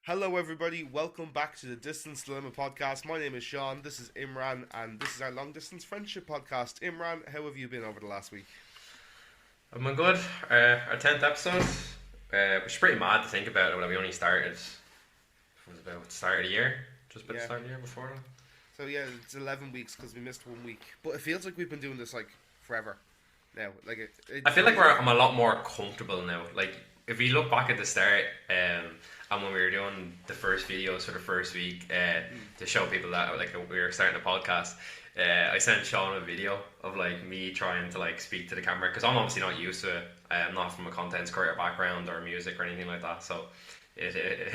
Hello, everybody. Welcome back to the Distance Dilemma podcast. My name is Shaun. This is Imran, and this is our long distance friendship podcast. Imran, how have you been over the last week? I've been good. Our 10th episode, which is pretty mad to think about it. We only started, it was about the start of the year, just about the start of the year before that. So yeah, it's 11 weeks because we missed 1 week, but it feels like we've been doing this like forever now. I feel like I'm a lot more comfortable now. Like if we look back at the start, and when we were doing the first videos for the first week, to show people that like we were starting a podcast. I sent Shaun a video of like me trying to like speak to the camera because I'm obviously not used to it. I'm not from a content creator background or music or anything like that. So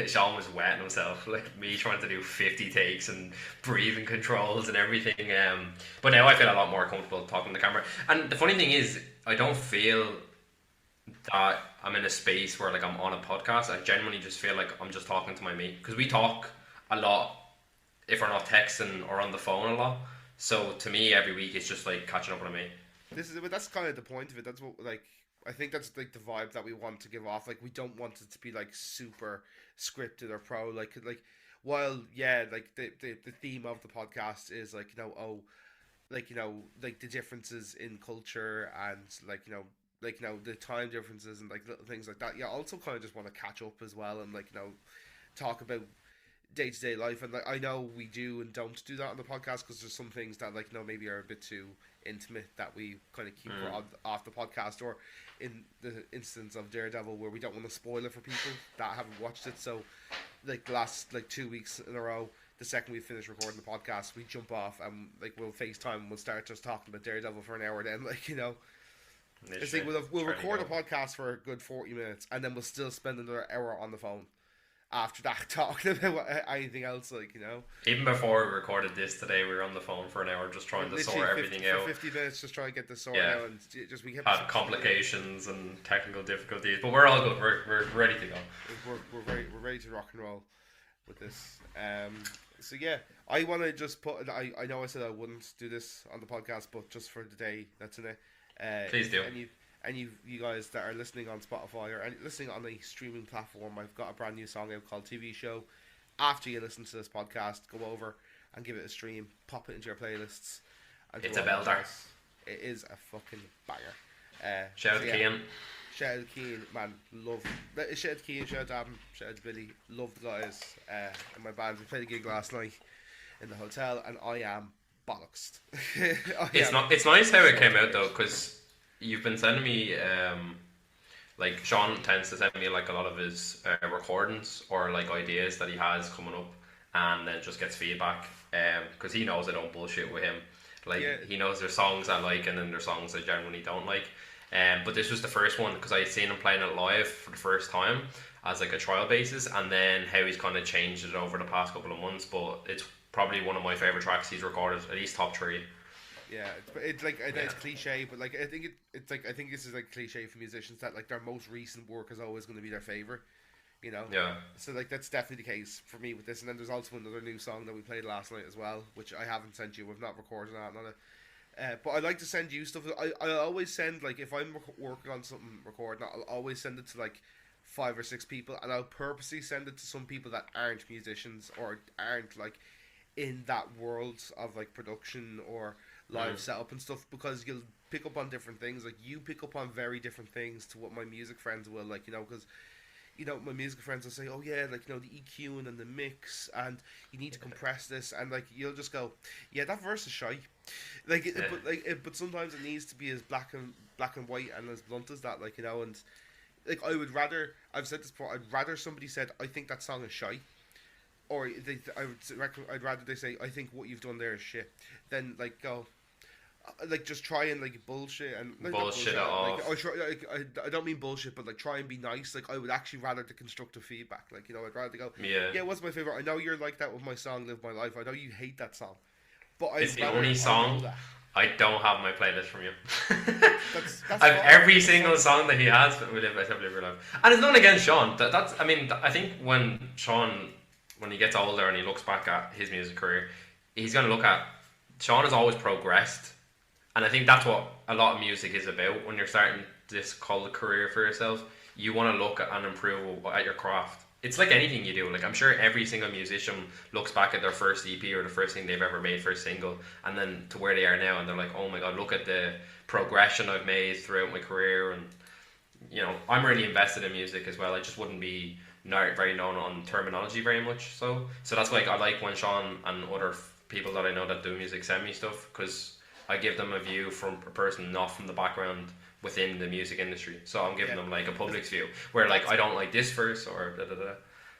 Shaun was wetting himself, like me trying to do 50 takes and breathing controls and everything. But now I feel a lot more comfortable talking to the camera. And the funny thing is, I don't feel that I'm in a space where like I'm on a podcast. I genuinely just feel like I'm just talking to my mate because we talk a lot if we're not texting or on the phone a lot. So to me, every week it's just like catching up with me. That's kind of the point of it. That's what I think that's like the vibe that we want to give off. Like we don't want it to be like super scripted or pro. While the theme of the podcast is like like the differences in culture and the time differences and like little things like that. Yeah, I also kind of just want to catch up as well and talk about day-to-day life. And like I know we do and don't do that on the podcast because there's some things that maybe are a bit too intimate that we kind of keep off the podcast, or in the instance of Daredevil where we don't want to spoil it for people that haven't watched it. So like the last 2 weeks in a row, the second we finish recording the podcast, we jump off and we'll FaceTime and we'll start just talking about Daredevil for an hour. Then I think we'll record a podcast for a good 40 minutes and then we'll still spend another hour on the phone after that talking about anything else, Even before we recorded this today, we were on the phone for an hour just trying to sort everything out. For 50 minutes, just trying to get this sorted out, and we kept had complications and technical difficulties, but we're all good. We're ready to go. We're ready to rock and roll with this. So yeah, I want to just put. I know I said I wouldn't do this on the podcast, but just for the day that's in it. Please do. And you guys that are listening on Spotify or listening on a streaming platform, I've got a brand new song out called TV Show. After you listen to this podcast, go over and give it a stream, pop it into your playlists. It's a belter. It is a fucking banger. Shout out to Cian. Shout out to Cian, man. Shout out to Cian, shout out to Adam, shout out to Billy. Love the guys in my band. We played a gig last night in the hotel and I am bollocksed. It's nice how it came out though, because you've been sending me, like Shaun tends to send me like a lot of his recordings or like ideas that he has coming up, and then just gets feedback, because he knows I don't bullshit with him. He knows there's songs I like and then there's songs I genuinely don't like. But this was the first one because I seen him playing it live for the first time as like a trial basis, and then how he's kind of changed it over the past couple of months. But it's probably one of my favorite tracks he's recorded, at least top 3. Yeah, it's it's cliche, but I think I think this is like cliche for musicians that like their most recent work is always going to be their favorite, Yeah. So that's definitely the case for me with this. And then there's also another new song that we played last night as well, which I haven't sent you. We've not recorded that, but I like to send you stuff. I always send if I'm working on something recording, I'll always send it to 5 or 6 people, and I'll purposely send it to some people that aren't musicians or aren't in that world of production or live setup and stuff, because you'll pick up on different things. You pick up on very different things to what my music friends will, because my music friends will say, oh yeah, the EQing and the mix, and you need to compress this, and you'll just go, yeah, that verse is shy, but sometimes it needs to be as black and white and as blunt as that, and I would rather, I've said this before, I'd rather somebody said, I think that song is shy, or I'd rather they say, I think what you've done there is shit, than go just try and bullshit and bullshit it off. I don't mean bullshit, but try and be nice. I would actually rather the constructive feedback. I'd rather go, yeah, what's my favorite? I know you're like that with my song "Live My Life." I know you hate that song, but it's the only song I don't have my playlist from you. that's I've every single song that he has with Live My Life, and it's not against Shaun. I think when Shaun, when he gets older and he looks back at his music career, he's going to look at Shaun has always progressed. And I think that's what a lot of music is about. When you're starting this cult career for yourself, you want to look at and improve at your craft. it's like anything you do. Like I'm sure every single musician looks back at their first EP or the first thing they've ever made, first single, and then to where they are now, and they're like, oh my god, look at the progression I've made throughout my career. And I'm really invested in music as well. I just wouldn't be not very known on terminology very much. So that's why I like when Shaun and other people that I know that do music send me stuff, because I give them a view from a person not from the background within the music industry. So I'm giving them like a public's view, where like I don't like this verse or da da da.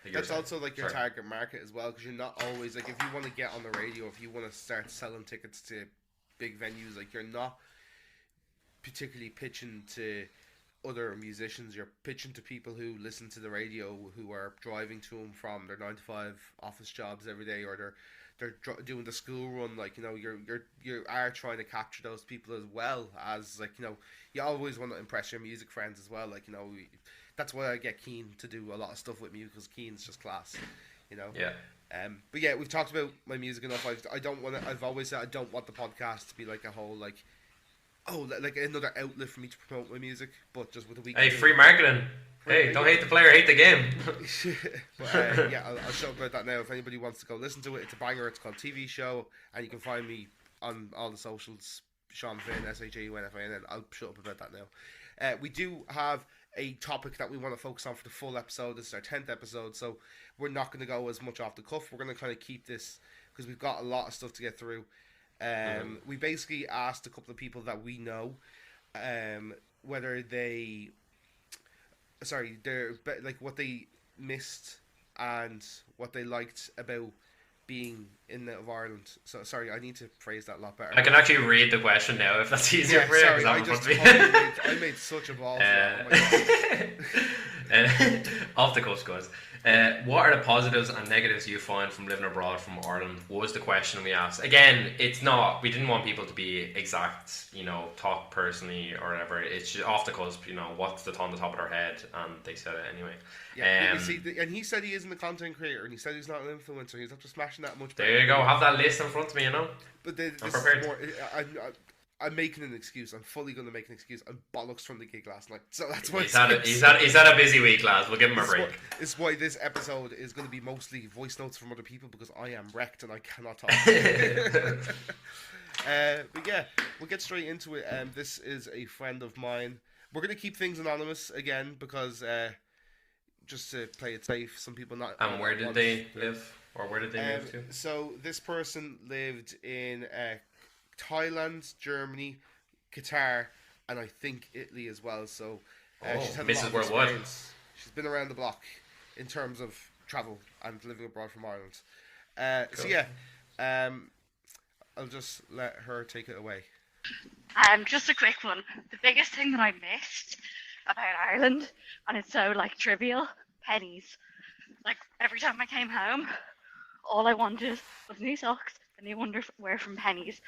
Like that's also like your target market as well, because you're not always like, if you want to get on the radio, if you want to start selling tickets to big venues, like you're not particularly pitching to other musicians. You're pitching to people who listen to the radio, who are driving to them from their 9 to 5 office jobs every day, or they're doing the school run. Like, you are trying to capture those people as well as, like, you always want to impress your music friends as well. Like, that's why I get Keen to do a lot of stuff with me, because Keen's just class. Yeah. But yeah, we've talked about my music enough. I've always said I don't want the podcast to be like a whole like another outlet for me to promote my music, but just with a week. Hey, free marketing. Don't hate the player, hate the game. But yeah, I'll show about that now. If anybody wants to go listen to it, it's a banger. It's called TV Show, and you can find me on all the socials. Shaun Finn, SHAUNFINN. I'll shut up about that now. We do have a topic that we want to focus on for the full episode. This is our 10th episode, so we're not going to go as much off the cuff. We're going to kind of keep this, because we've got a lot of stuff to get through. We basically asked a couple of people that we know whether they're like what they missed and what they liked about being in of Ireland. So sorry, I need to phrase that a lot better. I can actually read the question now if that's easier for you. Sorry, I made such a ball. Oh my God. Off the cuff, guys. What are the positives and negatives you find from living abroad from Ireland, was the question we asked. Again, we didn't want people to be exact, talk personally or whatever. It's just off the cusp, what's on the top of their head, and they said it anyway. Yeah, and he said he isn't a content creator, and he said he's not an influencer. He's after smashing that much better. There you go, have that list in front of me, But I'm prepared. I'm making an excuse. I'm fully going to make an excuse. I'm bollocks from the gig last night, so that's why he's had a busy week, lads. We'll give him a break. It's why this episode is going to be mostly voice notes from other people, because I am wrecked and I cannot talk. But yeah, we'll get straight into it. This is a friend of mine. We're going to keep things anonymous again, because just to play it safe. Some people not. And where did they live, or where did they move to? So this person lived in Thailand, Germany, Qatar, and I think Italy as well. So she's had a lot of experience. She's been around the block in terms of travel and living abroad from Ireland. Cool. So yeah, I'll just let her take it away. Just a quick one. The biggest thing that I missed about Ireland, and it's so like trivial, pennies. Like every time I came home, all I wanted was new socks and new underwear from pennies.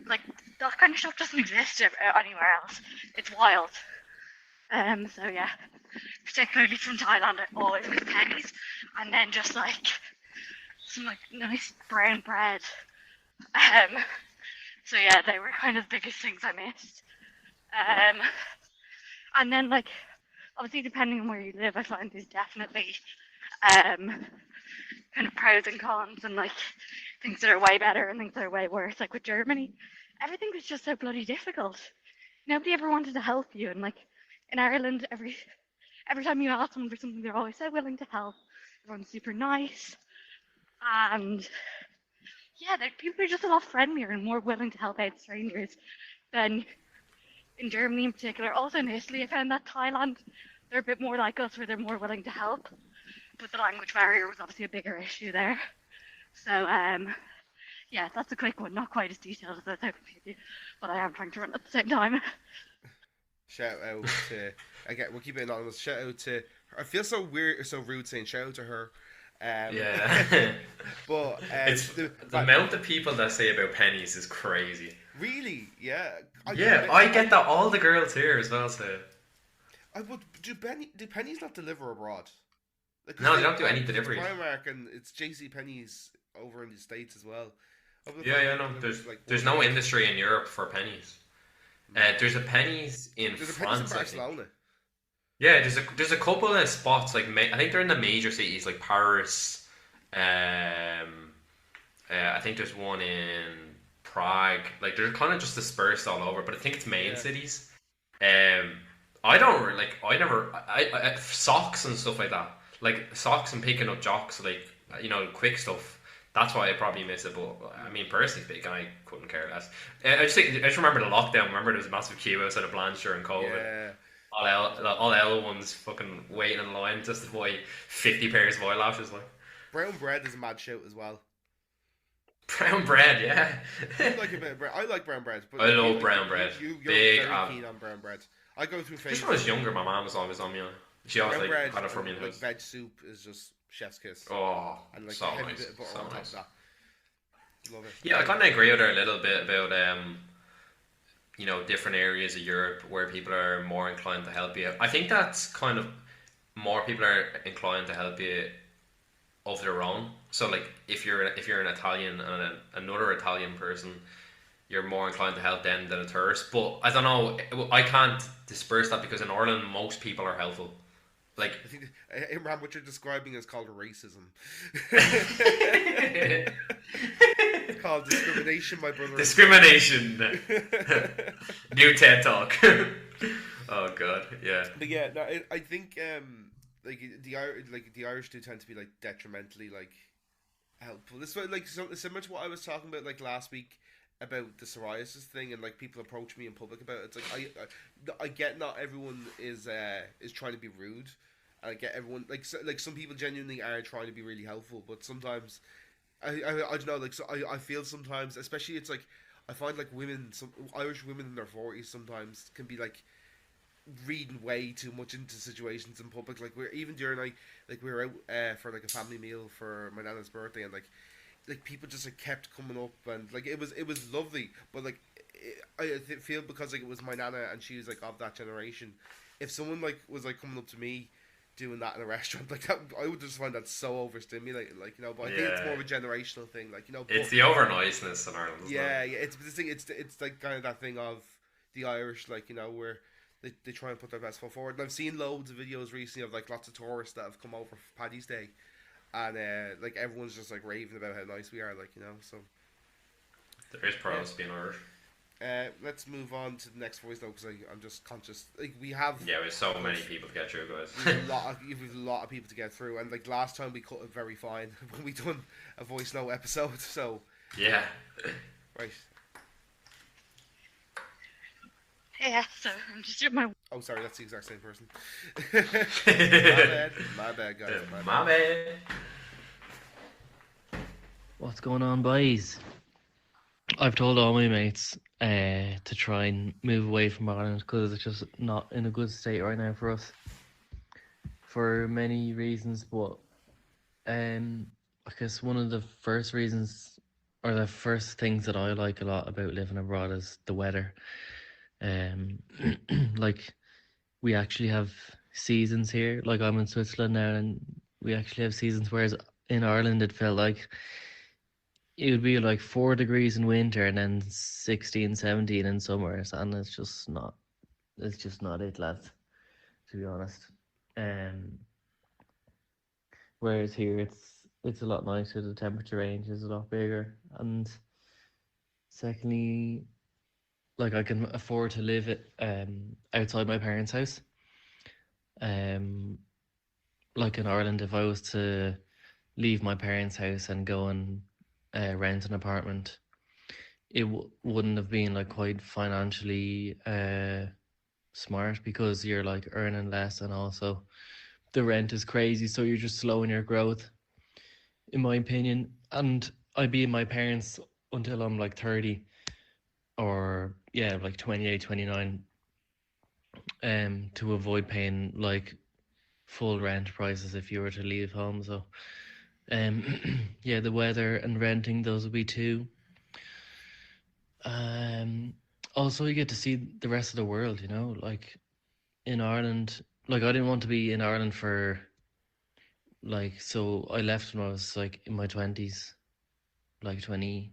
Like that kind of stuff doesn't exist anywhere else. It's wild. So yeah, particularly from Thailand, I always miss pennies, and then just like some like nice brown bread. So yeah, they were kind of the biggest things I missed. And then like obviously depending on where you live, I find there's definitely kind of pros and cons, and like things that are way better and things that are way worse. Like with Germany, everything was just so bloody difficult. Nobody ever wanted to help you, and like in Ireland, every time you ask someone for something, they're always so willing to help. Everyone's super nice, and yeah, people are just a lot friendlier and more willing to help out strangers than in Germany in particular. Also in Italy, I found that Thailand, they're a bit more like us, where they're more willing to help, but the language barrier was obviously a bigger issue there. So yeah, that's a quick one, not quite as detailed as I was hoping to do, but I am trying to run at the same time. Shout out to, again, we'll keep it anonymous, shout out to her. I feel so weird, so rude saying shout out to her. Yeah. But it's the amount of people that say about pennies is crazy. Really? Yeah. I get that all the girls here as well say. Do pennies not deliver abroad? Like, no, they don't do any delivery. Primark, and it's JC Penney's over in the States as well. No. There's no industry in Europe for pennies. There's a pennies in France. There's a Pennies in Barcelona. Yeah, there's a couple of spots like I think they're in the major cities like Paris. I think there's one in Prague. Like they're kind of just dispersed all over, but I think it's main Yeah, cities. Um, I don't like. I never. Socks and stuff like that. Like socks and picking up jocks. Like quick stuff. That's why I probably miss it. But I mean, personally speaking, I couldn't care less. I just remember the lockdown. Remember there was a massive queue outside of Blanche during COVID. yeah. All L ones fucking waiting in line just to buy 50 pairs of eyelashes. Like Brown bread is a mad shout as well. brown bread, yeah. You like a bit of bread. I like brown bread, but I like love brown bread. you're Big. very keen on brown bread. I go through Just phases. when I was younger, my mom was always on me. She always Brown like bread had it for me in and the like house. veg soup is just chef's kiss, Oh, and like so a heavy nice, bit of butter so on top of nice. that. Love it. Yeah, I kind of agree with her a little bit about different areas of Europe where people are more inclined to help you. I think that's kind of more people are inclined to help you of their own. So like if you're an Italian and another Italian person, you're more inclined to help them than a tourist. But I don't know. I can't disperse that because in Ireland most people are helpful. Like I think Imran, what you're describing is called racism. It's called discrimination, my brother. discrimination. New TED talk. Oh god, yeah. But yeah, no, I think like the Irish do tend to be like detrimentally like helpful. This is like something similar to what I was talking about like last week about the psoriasis thing, and like people approach me in public about it. It's like I get not everyone is trying to be rude. I get everyone like some people genuinely are trying to be really helpful, but sometimes I don't know, like so I feel sometimes, especially it's like I find like women, some Irish women in their 40s sometimes can be like reading way too much into situations in public. Like we're even during like we were out for like a family meal for my nana's birthday, and like people just like kept coming up, and like it was lovely, but like feel because like it was my nana and she was like of that generation. If someone like was like coming up to me doing that in a restaurant like that, I would just find that so overstimulating. Like but I think it's more Yeah. of a generational thing. Like It's but the over niceness in Ireland, isn't it? yeah, it's the thing. It's like kind of that thing of the Irish, like where they try and put their best foot forward. And I've seen loads of videos recently of like lots of tourists that have come over for Paddy's Day, and like everyone's just like raving about how nice we are, like So There is yeah, pros to being Irish. let's move on to the next voice though, because I'm just conscious. Like we have Yeah, there's so many people to get through, guys. we've a lot of people to get through, and like last time we cut it very fine when we done a voice note episode. So Yeah. right. Yeah, so I'm just doing my. Oh, sorry, that's the exact same person. My bad, guys. My bad. Mommy. What's going on, boys? I've told all my mates to try and move away from Ireland because it's just not in a good state right now for us, for many reasons. But I guess one of the first reasons, or the first things that I like a lot about living abroad is the weather. Like we actually have seasons here. Like I'm in Switzerland now, and we actually have seasons. Whereas in Ireland, it felt like it would be like 4 degrees in winter and then 16, 17 in summers, and it's just not it, lads, to be honest. Um, Whereas here it's a lot nicer, the temperature range is a lot bigger, and secondly, like I can afford to live outside my parents' house. Um, like in Ireland, if I was to leave my parents' house and go and rent an apartment, it wouldn't have been like quite financially smart, because you're like earning less, and also the rent is crazy, so you're just slowing your growth, in my opinion. And I'd be in my parents until I'm like 30, or yeah, like 28, 29, to avoid paying like full rent prices if you were to leave home. So um yeah, the weather and renting, those would be two. um Also, you get to see the rest of the world, like in Ireland. Like I didn't want to be in Ireland for, like, so I left when I was like in my 20s, like 20,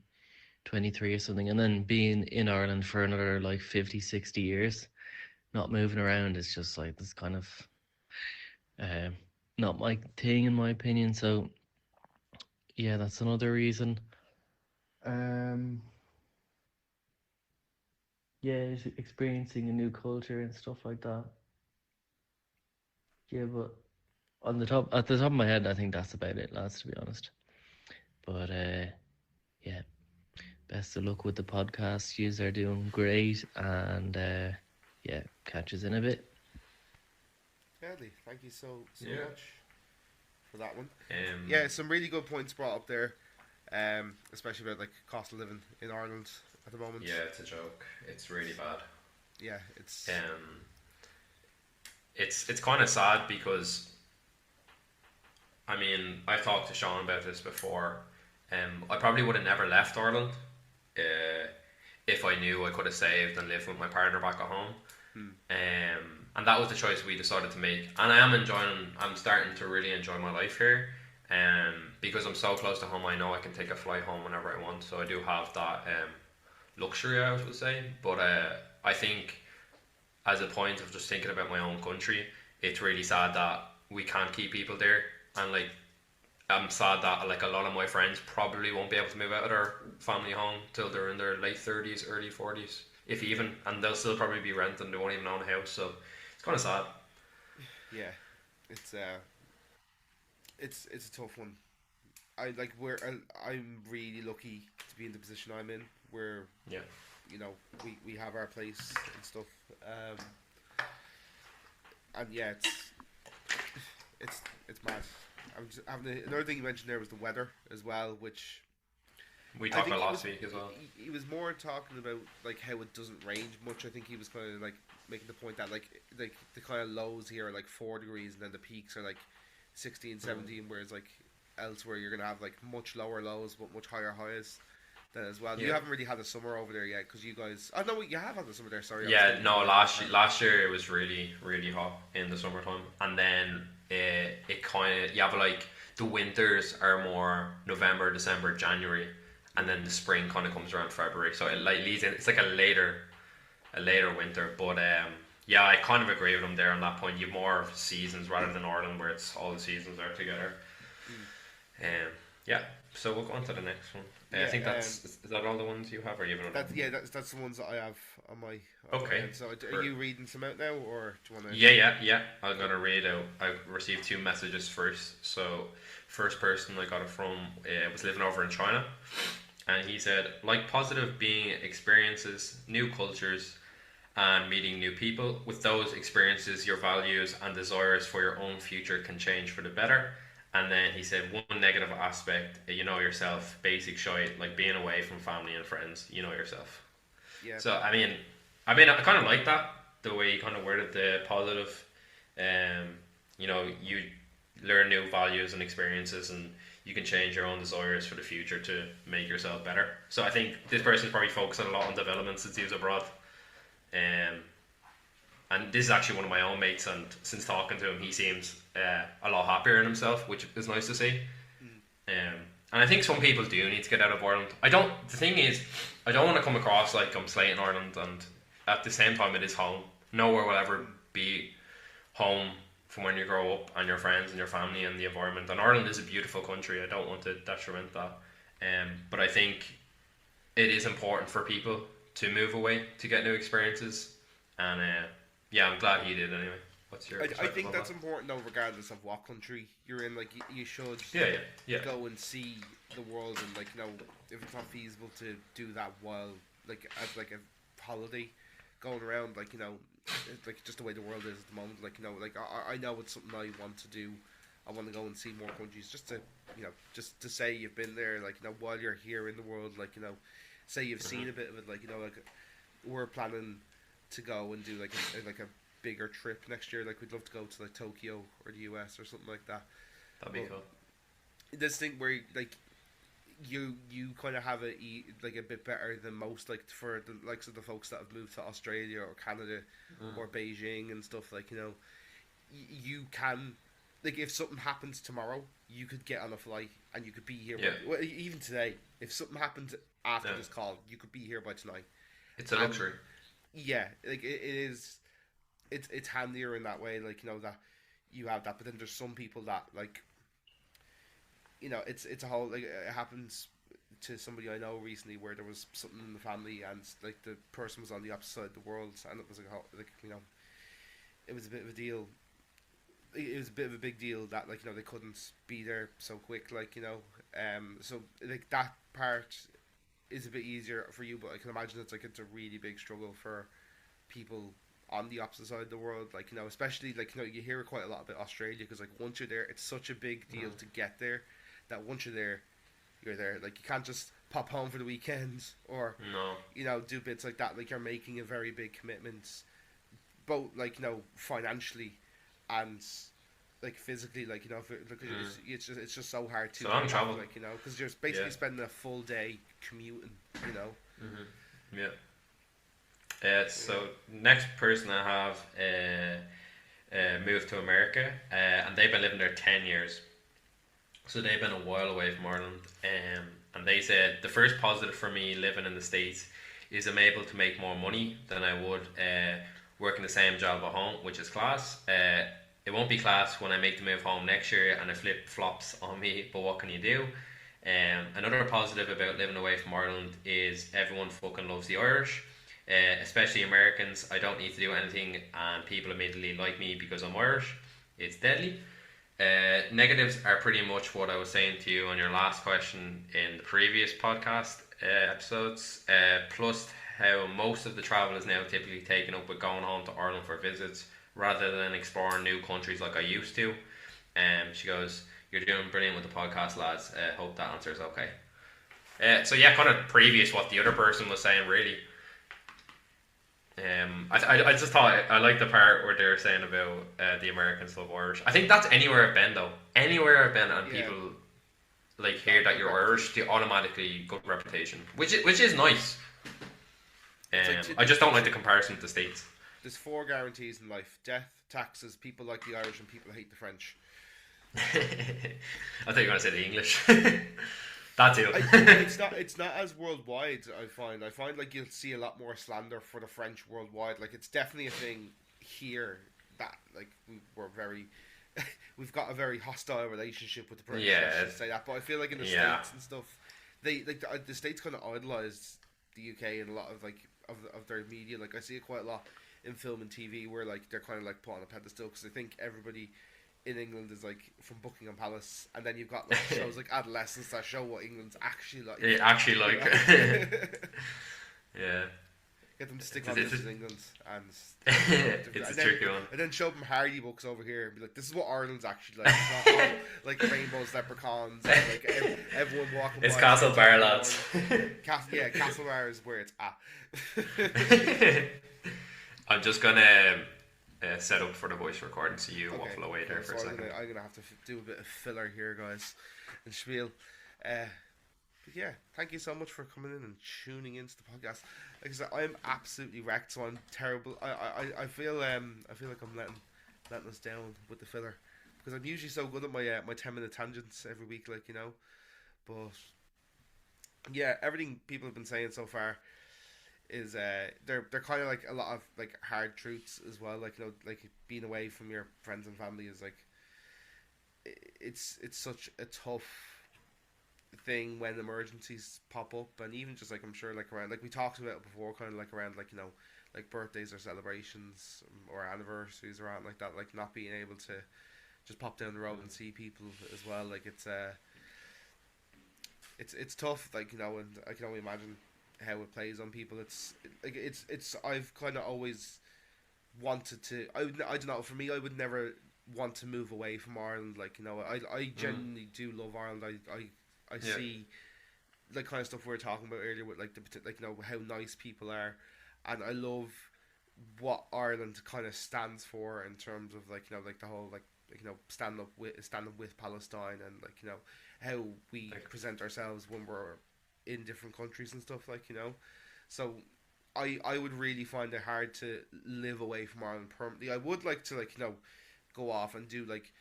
23 or something, and then being in Ireland for another like 50, 60 years, not moving around, is just like this kind of Um, not my thing, in my opinion. So yeah, that's another reason. Um, yeah, experiencing a new culture and stuff like that. Yeah, but at the top of my head, I think that's about it, lads. To be honest, but yeah, best of luck with the podcast. Yous are doing great, and yeah, catch us in a bit. Deadly. Thank you so Yeah. much for that one. Um, Yeah, some really good points brought up there. Especially about like cost of living in Ireland at the moment. yeah, it's a joke. It's really bad. Yeah, it's It's kind of sad because I mean I've talked to Shaun about this before. I probably would have never left Ireland if I knew I could have saved and lived with my partner back at home. And that was the choice we decided to make. And I'm starting to really enjoy my life here. Because I'm so close to home, I know I can take a flight home whenever I want. So I do have that luxury, I would say. But I think, as a point of just thinking about my own country, it's really sad that we can't keep people there. And like, I'm sad that like a lot of my friends probably won't be able to move out of their family home till they're in their late 30s, early 40s, if even, and they'll still probably be renting. They won't even own a house, so it's kind of sad. yeah, it's it's a tough one. I'm really lucky to be in the position I'm in, where Yeah, we have our place and stuff. And yeah, it's mad. Another thing you mentioned there was the weather as well, which we I talked think about he last was week as well. he was more talking about like how it doesn't range much. I think he was kind of like making the point that like the kind of lows here are like 4 degrees and then the peaks are like 16, 17, whereas like elsewhere you're gonna have like much lower lows but much higher highs. Then as well, you Yeah. haven't really had a summer over there yet because you guys. Oh no, you have had the summer there. Sorry. I was Yeah, thinking no, about last year it was really really hot in the summertime, and then it kind of, you have like the winters are more November, December, January, and then the spring kind of comes around February. So it like leads in. It's like a later winter, but yeah, I kind of agree with him there on that point. You have more seasons rather than Ireland where it's all the seasons are together. Yeah, so we'll go on to the next one. I Yeah, think is that all the ones you have, or you have another? That's the ones that I have on my. Okay. End. So are you reading some out now, or do you want to? Yeah. I'm gonna read out. I received 2 messages first. So, first person I got it from was living over in China, and he said, like positive being experiences, new cultures, and meeting new people. With those experiences, your values and desires for your own future can change for the better. And then he said, one negative aspect, you know yourself, basic shite, like being away from family and friends, you know yourself. Yeah. So I mean, I kind of like that, the way he kind of worded the positive. You learn new values and experiences, and you can change your own desires for the future to make yourself better. So I think this person's probably focusing a lot on development since he was abroad. And this is actually one of my own mates, and since talking to him, he seems a lot happier in himself, which is nice to see. And I think some people do need to get out of Ireland. The thing is, I don't want to come across like I'm slating Ireland, and at the same time, it is home. Nowhere will ever be home from when you grow up, and your friends and your family and the environment. And Ireland is a beautiful country. I don't want to detriment that. But I think it is important for people to move away to get new experiences. And yeah, I'm glad he did anyway. What's your I think that's important though, regardless of what country you're in. Like you should go and see the world, and like if it's not feasible to do that while like as like a holiday, going around like it's like just the way the world is at the moment. Like like I know it's something I want to do. I want to go and see more countries just to just to say you've been there. Like while you're here in the world, like say you've seen a bit of it. Like like we're planning to go and do like a bigger trip next year. Like we'd love to go to like Tokyo or the US or something like that. That'd be cool. This thing where like you kind of have it like a bit better than most, like for the likes of the folks that have moved to Australia or Canada or Beijing and stuff. Like you can, like if something happens tomorrow, you could get on a flight and you could be here. Well, even today, if something happened after this call, you could be here by tonight. It's a luxury. Yeah, like it is. It's handier in that way, like that you have that, but then there's some people that like, it's a whole, like, it happens to somebody I know recently where there was something in the family and like the person was on the opposite side of the world, and it was like it was a bit of a deal. It was a bit of a big deal that, like, they couldn't be there so quick, like, so like that part is a bit easier for you, but I can imagine it's a really big struggle for people on the opposite side of the world, like, especially, like, you hear quite a lot about Australia, because like once you're there, it's such a big deal to get there, that once you're there, you're there. Like, you can't just pop home for the weekend, or No. do bits like that. Like, you're making a very big commitment, both, like, financially and like physically, like, it's just so hard to It's a long travel. like, because you're basically spending a full day commuting, Yeah. So next person I have moved to America, and they've been living there 10 years. So they've been a while away from Ireland, and they said the first positive for me living in the States is I'm able to make more money than I would working the same job at home, which is class. It won't be class when I make the move home next year and it flip flops on me, but what can you do? Another positive about living away from Ireland is everyone fucking loves the Irish, especially Americans. I don't need to do anything and people immediately like me because I'm Irish. It's deadly. Negatives are pretty much what I was saying to you on your last question in the previous podcast episodes, plus how most of the travel is now typically taken up with going home to Ireland for visits rather than exploring new countries like I used to. She goes, "You're doing brilliant with the podcast, lads. Hope that answers okay." So yeah, kind of previous what the other person was saying, really. I just thought I like the part where they're saying about the Americans love Irish. I think that's anywhere I've been though. Anywhere I've been and people like hear that you're Irish, they automatically good reputation, which is nice. I just don't like the comparison with the States. There's 4 guarantees in life: death, taxes, people like the Irish, and people hate the French. I thought you were gonna say the English. That too. It's not as worldwide. I find like you'll see a lot more slander for the French worldwide. Like, it's definitely a thing here that, like, we've got a very hostile relationship with the British. Yeah, I should say that. But I feel like in the States and stuff, they like the States kind of idolize the UK in a lot of like of their media. Like, I see it quite a lot in film and TV where like they're kind of like put on a pedestal because I think everybody in England is like from Buckingham Palace, and then you've got like shows like Adolescence that show what England's actually like. Yeah, actually like. Yeah. Get them to stick on this in England, and it's a tricky one. And then show them Hardy books over here and be like, "This is what Ireland's actually like. It's not all like rainbows, leprechauns, and like everyone walking." It's by Castle Bar, lads. Castle Bar is where it's at. I'm just gonna set up for the voice recording, so you waffle away there for a second. I'm gonna have to do a bit of filler here, guys, and spiel. But yeah, thank you so much for coming in and tuning into the podcast. Like I said, I'm absolutely wrecked, so I'm terrible. I feel like I'm letting us down with the filler because I'm usually so good at my 10-minute tangents every week, like, But yeah, everything people have been saying so far is they're kind of like a lot of like hard truths as well. Like, like being away from your friends and family is like it's such a tough thing when emergencies pop up, and even just like I'm sure like around, like we talked about it before, kind of like around like like birthdays or celebrations or anniversaries or anything like that, like not being able to just pop down the road and see people as well. Like it's tough, like, and I can only imagine how it plays on people. It's I've kind of always wanted to. I don't know. For me, I would never want to move away from Ireland. Like, I genuinely do love Ireland. I see the kind of stuff we were talking about earlier with like how nice people are, and I love what Ireland kind of stands for in terms of like like the whole like stand up with Palestine, and like how we present ourselves when we're in different countries and stuff, like, so I would really find it hard to live away from Ireland permanently. I would like to like go off and do like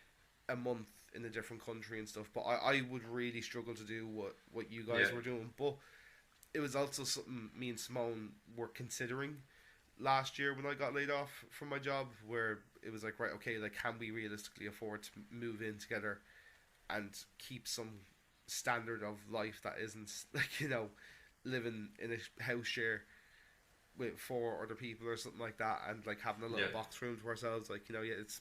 a month in a different country and stuff, but I would really struggle to do what you guys were doing. But it was also something me and Simone were considering last year when I got laid off from my job, where it was like, right, okay, like, can we realistically afford to move in together and keep some standard of life that isn't like, living in a house share with 4 other people or something like that, and like having a little box room to ourselves, like, yeah, it's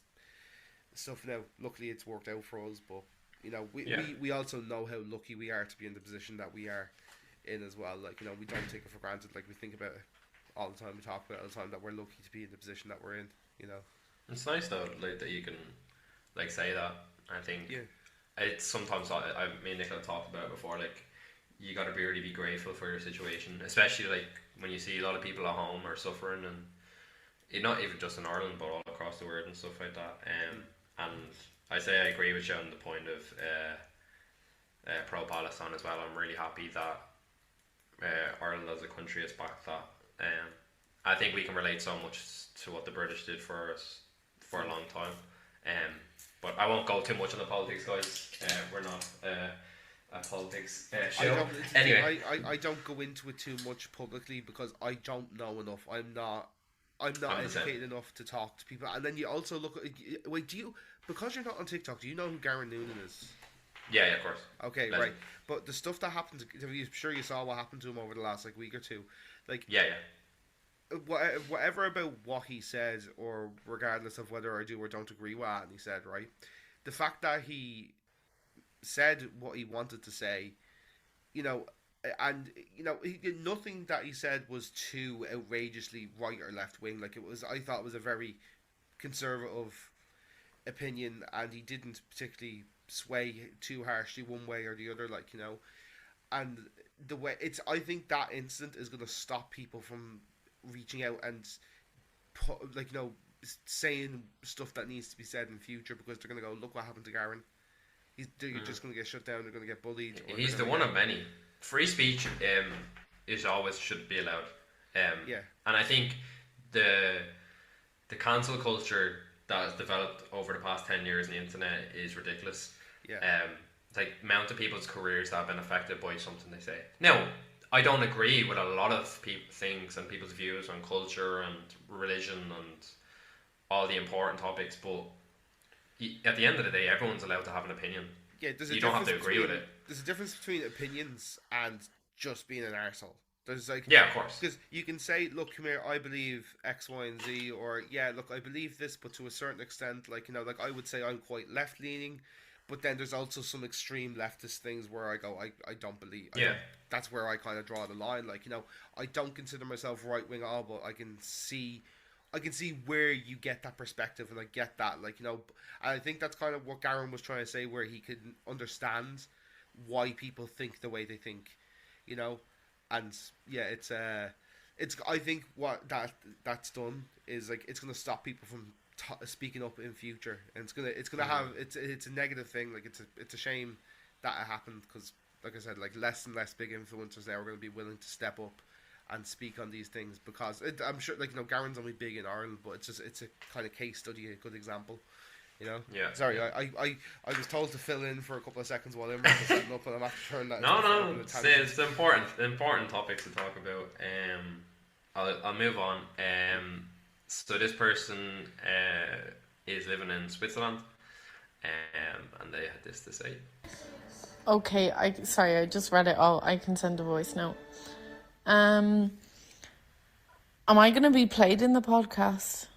stuff now. Luckily, it's worked out for us, but we also know how lucky we are to be in the position that we are in as well. Like, we don't take it for granted. Like, we think about it all the time, we talk about it all the time, that we're lucky to be in the position that we're in. It's nice though, like, that you can like say that. I think it's sometimes me and Nicola talked about it before. Like, you gotta really be grateful for your situation, especially like when you see a lot of people at home are suffering, and not even just in Ireland but all across the world and stuff like that. And I say I agree with you on the point of pro-Palestine as well. I'm really happy that Ireland as a country has backed that. I think we can relate so much to what the British did for us for a long time. But I won't go too much on the politics, guys. We're not a politics show. Anyway, I don't go into it too much publicly because I don't know enough. I'm not educated enough to talk to people. And then you also look at, wait, because you're not on TikTok, do you know who Garen Noonan is? Yeah, of course. Okay, legend. Right. But the stuff that happened, I'm sure you saw what happened to him over the last like week or two. Like, yeah. Whatever about what he says, or regardless of whether I do or don't agree with what he said, right? The fact that he said what he wanted to say, and nothing that he said was too outrageously right or left wing. Like, I thought it was a very conservative opinion, and he didn't particularly sway too harshly one way or the other. Like, and the way I think that incident is going to stop people from reaching out and saying stuff that needs to be said in future, because they're going to go, look what happened to Garen. They're just going to get shut down. They're going to get bullied. He's the one of many. Free speech is always should be allowed. And I think the cancel culture that has developed over the past 10 years on the internet is ridiculous. Like, amount of people's careers that have been affected by something they say. Now, I don't agree with a lot of things and people's views on culture and religion and all the important topics, but at the end of the day, everyone's allowed to have an opinion. Yeah, you don't have to agree with it. There's a difference between opinions and just being an arsehole. There's like, yeah, of course. Because you can say, look, come here, I believe X, Y, and Z, or yeah, look, I believe this, but to a certain extent, like, like I would say I'm quite left leaning. But then there's also some extreme leftist things where I go, I don't believe. That's where I kind of draw the line. Like, I don't consider myself right wing at all, but I can see where you get that perspective, and I get that. Like, and I think that's kind of what Garen was trying to say, where he could understand why people think the way they think, and yeah, it's I think what that's done is, like, it's going to stop people from speaking up in future, and it's gonna have it's a negative thing. Like, it's a shame that it happened, because, like I said, like, less and less big influencers now are going to be willing to step up and speak on these things, because I'm sure, like, Garen's only big in Ireland, but it's a kind of case study, a good example. Yeah. Sorry, I was told to fill in for a couple of seconds while Imran was setting up, and I'm after turning that. No, it's important topics to talk about. I'll move on. So this person is living in Switzerland, and they had this to say. Okay, I just read it all. I can send a voice note. Am I going to be played in the podcast?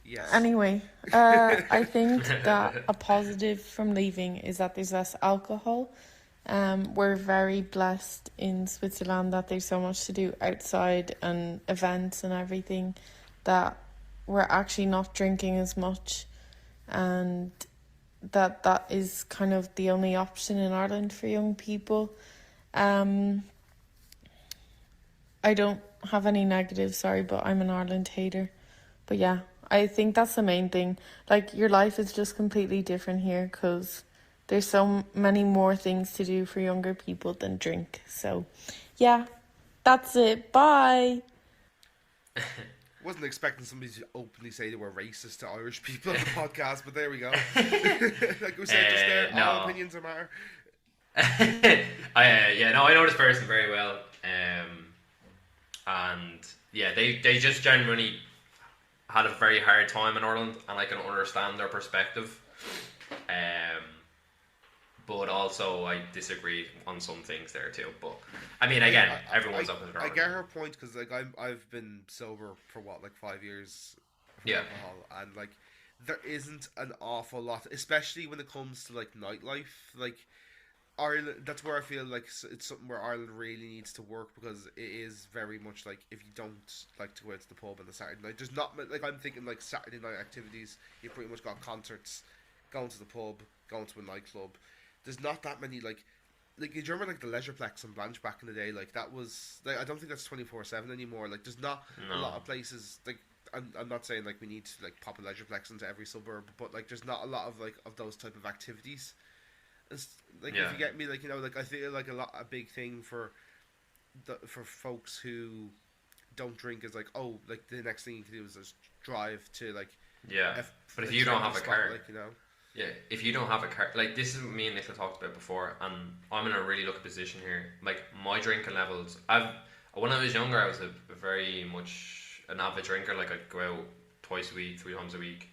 Yes. Anyway, I think that a positive from leaving is that there's less alcohol. We're very blessed in Switzerland that there's so much to do outside and events and everything, that we're actually not drinking as much, and that is kind of the only option in Ireland for young people. I don't have any negatives, sorry, but I'm an Ireland hater. But yeah, I think that's the main thing. Like, your life is just completely different here, because there's so many more things to do for younger people than drink. So yeah, that's it. Bye. Wasn't expecting somebody to openly say they were racist to Irish people on the podcast, but there we go. Like we said just there, all opinions are matter. I know this person very well, and yeah, they just genuinely had a very hard time in Ireland, and I can understand their perspective. Um, but also I disagree on some things there too. But I mean, again, everyone's up in their I own. get her point because like I've been sober for what, like 5 years from Yeah. alcohol, and like there isn't an awful lot, especially when it comes to like nightlife. Like Ireland, that's where I feel like it's something where Ireland really needs to work, because it is very much like, if you don't like to go out to the pub on the Saturday night, there's not like, I'm thinking like Saturday night activities. You pretty much got concerts, going to the pub, going to a nightclub. There's not that many like you remember like the Leisureplex and Blanche back in the day. Like that was like, I don't think that's 24/7 anymore. Like there's not a lot No. of places like. I'm not saying like we need to like pop a Leisureplex into every suburb, but like there's not a lot of like of those type of activities. It's, like Yeah. if you get me, like, you know, like I feel like a big thing for for folks who don't drink is like, oh, like the next thing you can do is just drive to like Yeah. But if like, you don't certain have a spot, car, like, you know. yeah, if you don't have a car, like this is what me and Nicola talked about before, and I'm in a really lucky position here. Like my drinking levels, when I was younger, I was a very much an avid drinker. Like I'd go out twice a week, 3 times a week,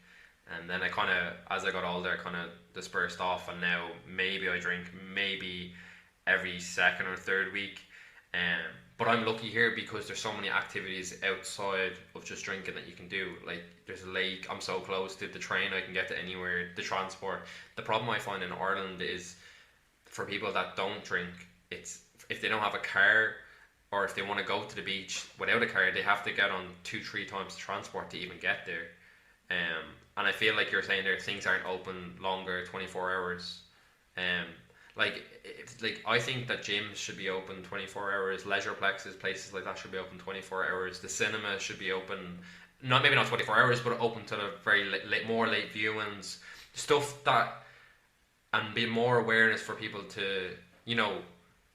and then I kind of, as I got older, I kind of dispersed off, and now maybe I drink maybe every second or third week. Um, but I'm lucky here because there's so many activities outside of just drinking that you can do. Like there's a lake, I'm so close to the train, I can get to anywhere, the transport. The problem I find in Ireland is for people that don't drink, it's if they don't have a car, or if they want to go to the beach without a car, they have to get on 2-3 times the transport to even get there. And I feel like you're saying there, things aren't open longer, 24 hours. Um, like I think that gyms should be open 24 hours, leisure plexes, places like that should be open 24 hours. The cinema should be open, maybe not 24 hours, but open to the very more late viewings, stuff that, and be more awareness for people to, you know,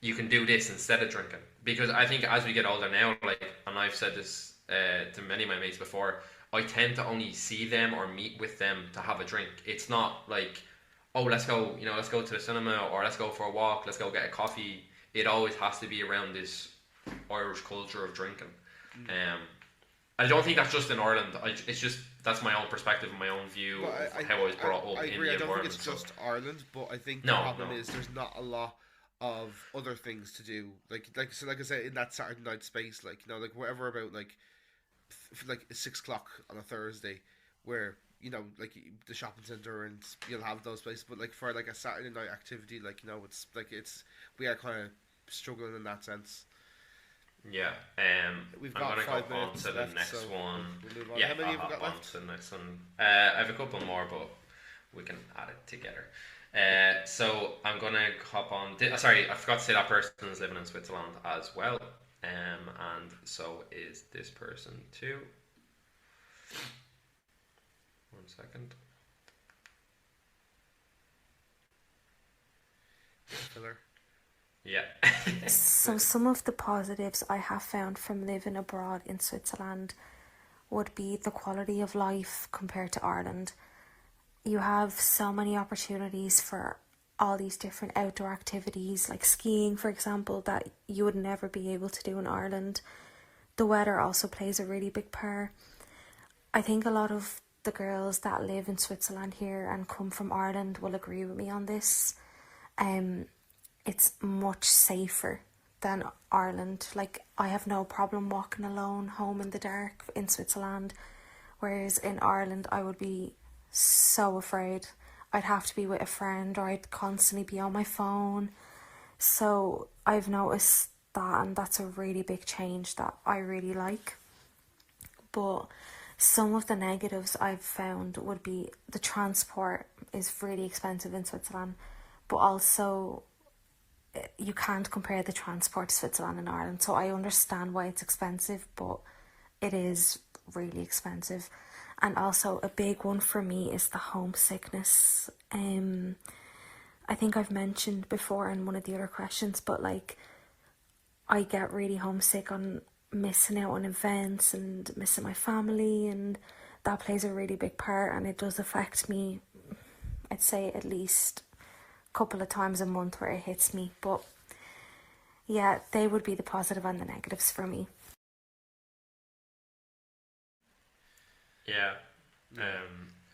you can do this instead of drinking. Because I think as we get older now, like, and I've said this to many of my mates before, I tend to only see them or meet with them to have a drink. It's not like, oh, let's go to the cinema, or let's go for a walk, let's go get a coffee. It always has to be around this Irish culture of drinking. I don't think that's just in Ireland. It's just, that's my own perspective and my own view of how I was brought up I in agree. the I don't think environment. it's just Ireland, but I think the No, problem no. is there's not a lot of other things to do. Like I said, in that Saturday night space, like, you know, like whatever about like like 6 o'clock on a Thursday, where, you know, like the shopping center, and you'll have those places. But like for like a Saturday night activity, like, you know, we are kind of struggling in that sense. Yeah. We've I'm got gonna 5 go on minutes to the left, next so one. we'll move on. Yeah, How many I'll have we hop got on left? to the next one. I have a couple more, but we can add it together. So I'm gonna hop on. Sorry, I forgot to say that person is living in Switzerland as well. And so is this person too. 1 second. Filler. Yeah. So some of the positives I have found from living abroad in Switzerland would be the quality of life compared to Ireland. You have so many opportunities for all these different outdoor activities, like skiing, for example, that you would never be able to do in Ireland. The weather also plays a really big part. I think a lot of the girls that live in Switzerland here and come from Ireland will agree with me on this. It's much safer than Ireland. Like, I have no problem walking alone home in the dark in Switzerland, whereas in Ireland I would be so afraid. I'd have to be with a friend, or I'd constantly be on my phone. So I've noticed that, and that's a really big change that I really like. But some of the negatives I've found would be the transport is really expensive in Switzerland, but also you can't compare the transport to Switzerland and Ireland. So I understand why it's expensive, but it is really expensive. And also a big one for me is the homesickness. I think I've mentioned before in one of the other questions, but like, I get really homesick on missing out on events and missing my family, and that plays a really big part, and it does affect me, I'd say at least a couple of times a month where it hits me. But yeah, they would be the positive and the negatives for me. Yeah.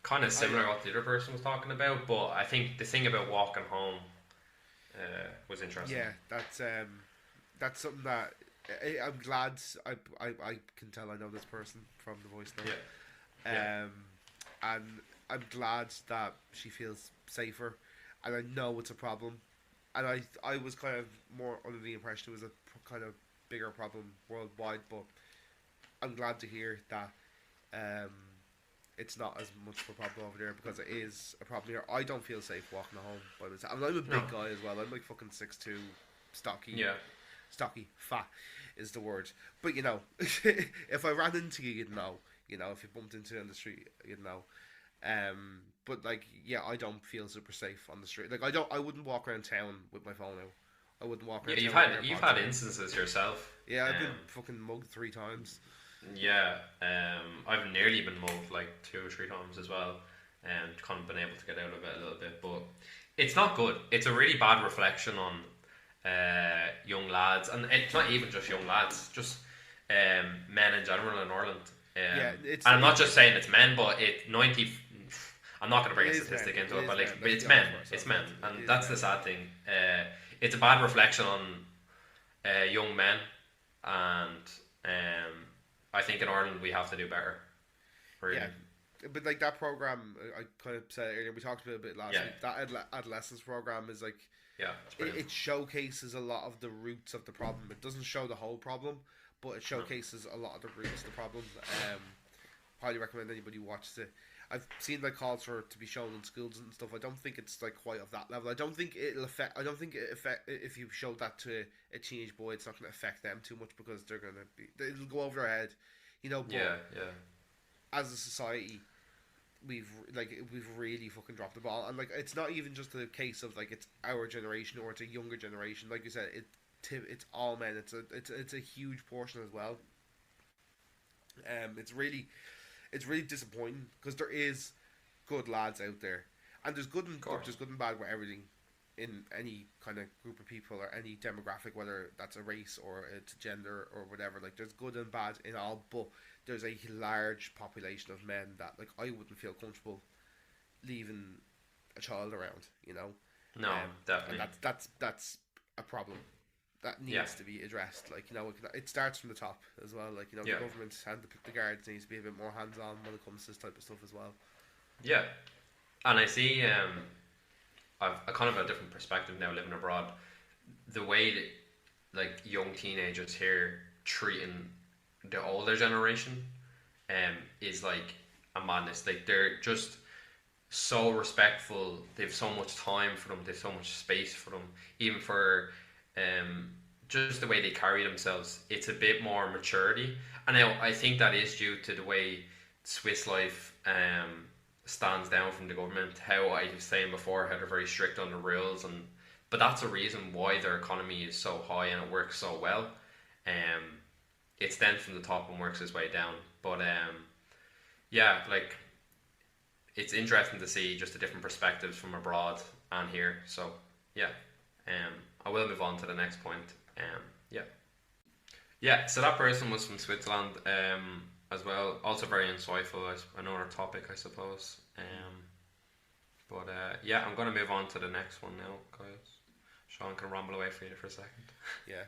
Kind of similar to what the other person was talking about, but I think the thing about walking home was interesting. Yeah, that's something that I'm glad I can tell I know this person from the voice note. Yeah. And I'm glad that she feels safer, and I know it's a problem, and I was kind of more under the impression it was a kind of bigger problem worldwide, but I'm glad to hear that it's not as much of a problem over there, because it is a problem here. I don't feel safe walking home by myself. I mean, I'm a big guy as well. I'm like fucking 6'2", stocky. Yeah. Stocky, fat is the word. But you know, if I ran into you, you'd know. You know, if you bumped into you on the street, you'd know. But like, yeah, I don't feel super safe on the street. Like, I wouldn't walk around town with my phone out. I wouldn't walk around. Yeah, you've had instances yourself. Yeah, I've been fucking mugged 3 times. Yeah, I've nearly been mugged like 2 or 3 times as well, and kind of been able to get out of it a little bit, but it's not good. It's a really bad reflection on young lads, and it's not even just young lads, just men in general in Ireland. And I'm not just saying it's men, but I'm not going to bring a statistic into it, but like, it's men. It's men, and that's the sad thing. It's a bad reflection on young men, and I think in Ireland we have to do better. Really. Yeah, but like that program, I kind of said earlier, we talked about it a bit last week. That adolescence program is like, it showcases a lot of the roots of the problem. It doesn't show the whole problem, but it showcases a lot of the roots of the problem. Highly recommend anybody watches it. I've seen like calls for it to be shown in schools and stuff. I don't think it's like quite of that level. I don't think it'll affect. I don't think it affect if you show that to a teenage boy. It's not going to affect them too much, because it'll go over their head, you know. But as a society, we've really fucking dropped the ball, and like, it's not even just a case of like it's our generation or it's a younger generation. Like you said, it's all men. It's a huge portion as well. It's really disappointing, because there is good lads out there, and there's good and bad with everything in any kind of group of people or any demographic, whether that's a race or it's a gender or whatever. Like, there's good and bad in all, but there's a large population of men that, like, I wouldn't feel comfortable leaving a child around, you know. No, definitely. And that's a problem that needs to be addressed. Like, you know, it starts from the top as well. Like, you know, the government and the guards needs to be a bit more hands-on when it comes to this type of stuff as well. Yeah, and I see I've a kind of a different perspective now living abroad. The way that like young teenagers here treating the older generation is like a madness. Like, they're just so respectful. They have so much time for them. They have so much space for them. Even for just the way they carry themselves, it's a bit more maturity. And now I think that is due to the way Swiss life stands down from the government. How I was saying before, how they're very strict on the rules, but that's a reason why their economy is so high and it works so well. It's then from the top and works its way down. But like, it's interesting to see just the different perspectives from abroad and here. So I will move on to the next point. So that person was from Switzerland as well. Also very insightful, another topic, I suppose. I'm going to move on to the next one now, guys. Shaun can ramble away for you for a second. Yeah,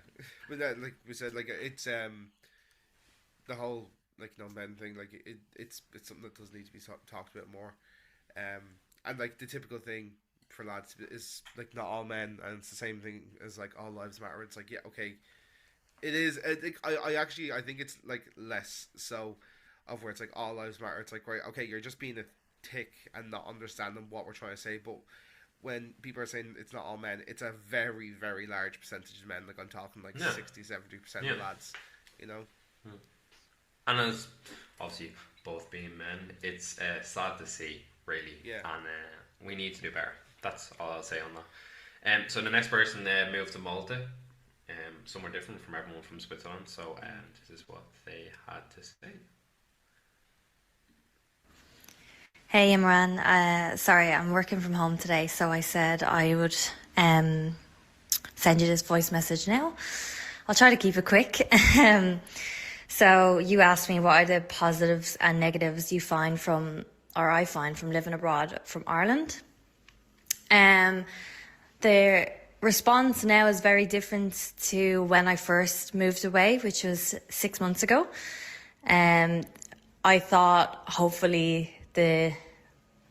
but like we said, like, it's the whole, like, you know, men thing. Like, it's something that does need to be talked about more. And like, the typical thing for lads is like, not all men, and it's the same thing as like all lives matter. It's like, yeah, okay, it is. I think it's like less so of where it's like all lives matter. It's like, right, okay, you're just being a tick and not understanding what we're trying to say. But when people are saying it's not all men, it's a very, very large percentage of men. Like, I'm talking like 60-70% of lads, you know. And as obviously both being men, it's sad to see, really. Yeah. And we need to do better. That's all I'll say on that. So the next person moved to Malta, somewhere different from everyone from Switzerland. So this is what they had to say. Hey Imran, sorry, I'm working from home today, so I said I would send you this voice message now. I'll try to keep it quick. So you asked me what are the positives and negatives you find from, or I find from living abroad from Ireland. The response now is very different to when I first moved away, which was 6 months ago. I thought hopefully the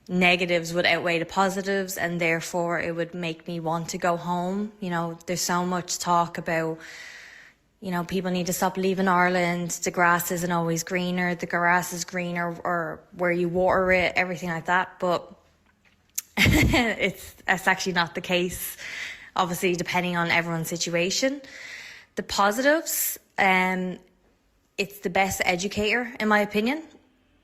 negatives would outweigh the positives, and therefore it would make me want to go home. You know, there's so much talk about, you know, people need to stop leaving Ireland. The grass isn't always greener. The grass is greener or where you water it, everything like that. But it's actually not the case, obviously, depending on everyone's situation. The positives, it's the best educator, in my opinion.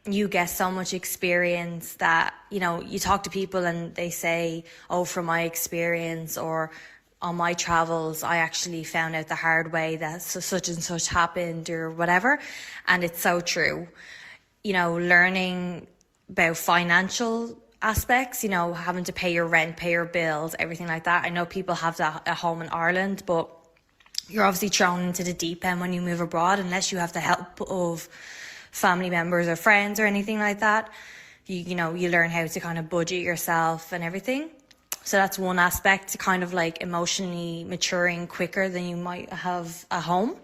You get so much experience that, you know, you talk to people and they say, oh, from my experience or on my travels, I actually found out the hard way that such and such happened or whatever. And it's so true. You know, learning about financial aspects, you know, having to pay your rent, pay your bills, everything like that. I know people have that at home in Ireland, but you're obviously thrown into the deep end when you move abroad, unless you have the help of family members or friends or anything like that. You know, you learn how to kind of budget yourself and everything. So that's one aspect, kind of like emotionally maturing quicker than you might have at home.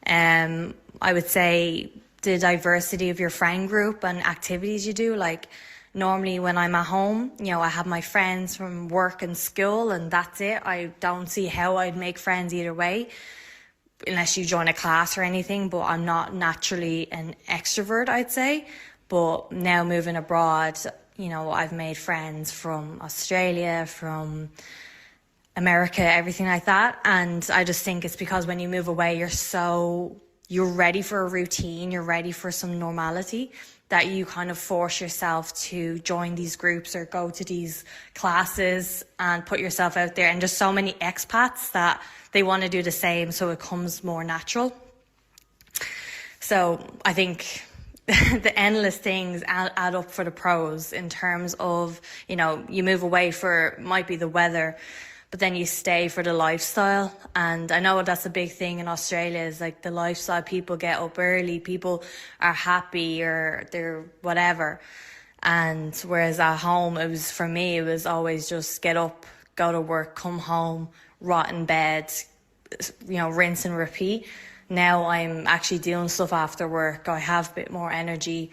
I would say the diversity of your friend group and activities you do, like normally when I'm at home, you know, I have my friends from work and school and that's it. I don't see how I'd make friends either way, unless you join a class or anything, but I'm not naturally an extrovert, I'd say. But now moving abroad, you know, I've made friends from Australia, from America, everything like that. And I just think it's because when you move away, you're ready for a routine, you're ready for some normality, that you kind of force yourself to join these groups or go to these classes and put yourself out there. And just so many expats that they want to do the same, so it comes more natural. So I think the endless things add up for the pros in terms of, you know, you move away for, might be the weather, but then you stay for the lifestyle. And I know that's a big thing in Australia, is like the lifestyle. People get up early, people are happy, or they're whatever. And whereas at home, for me, it was always just get up, go to work, come home, rot in bed, you know, rinse and repeat. Now I'm actually doing stuff after work. I have a bit more energy.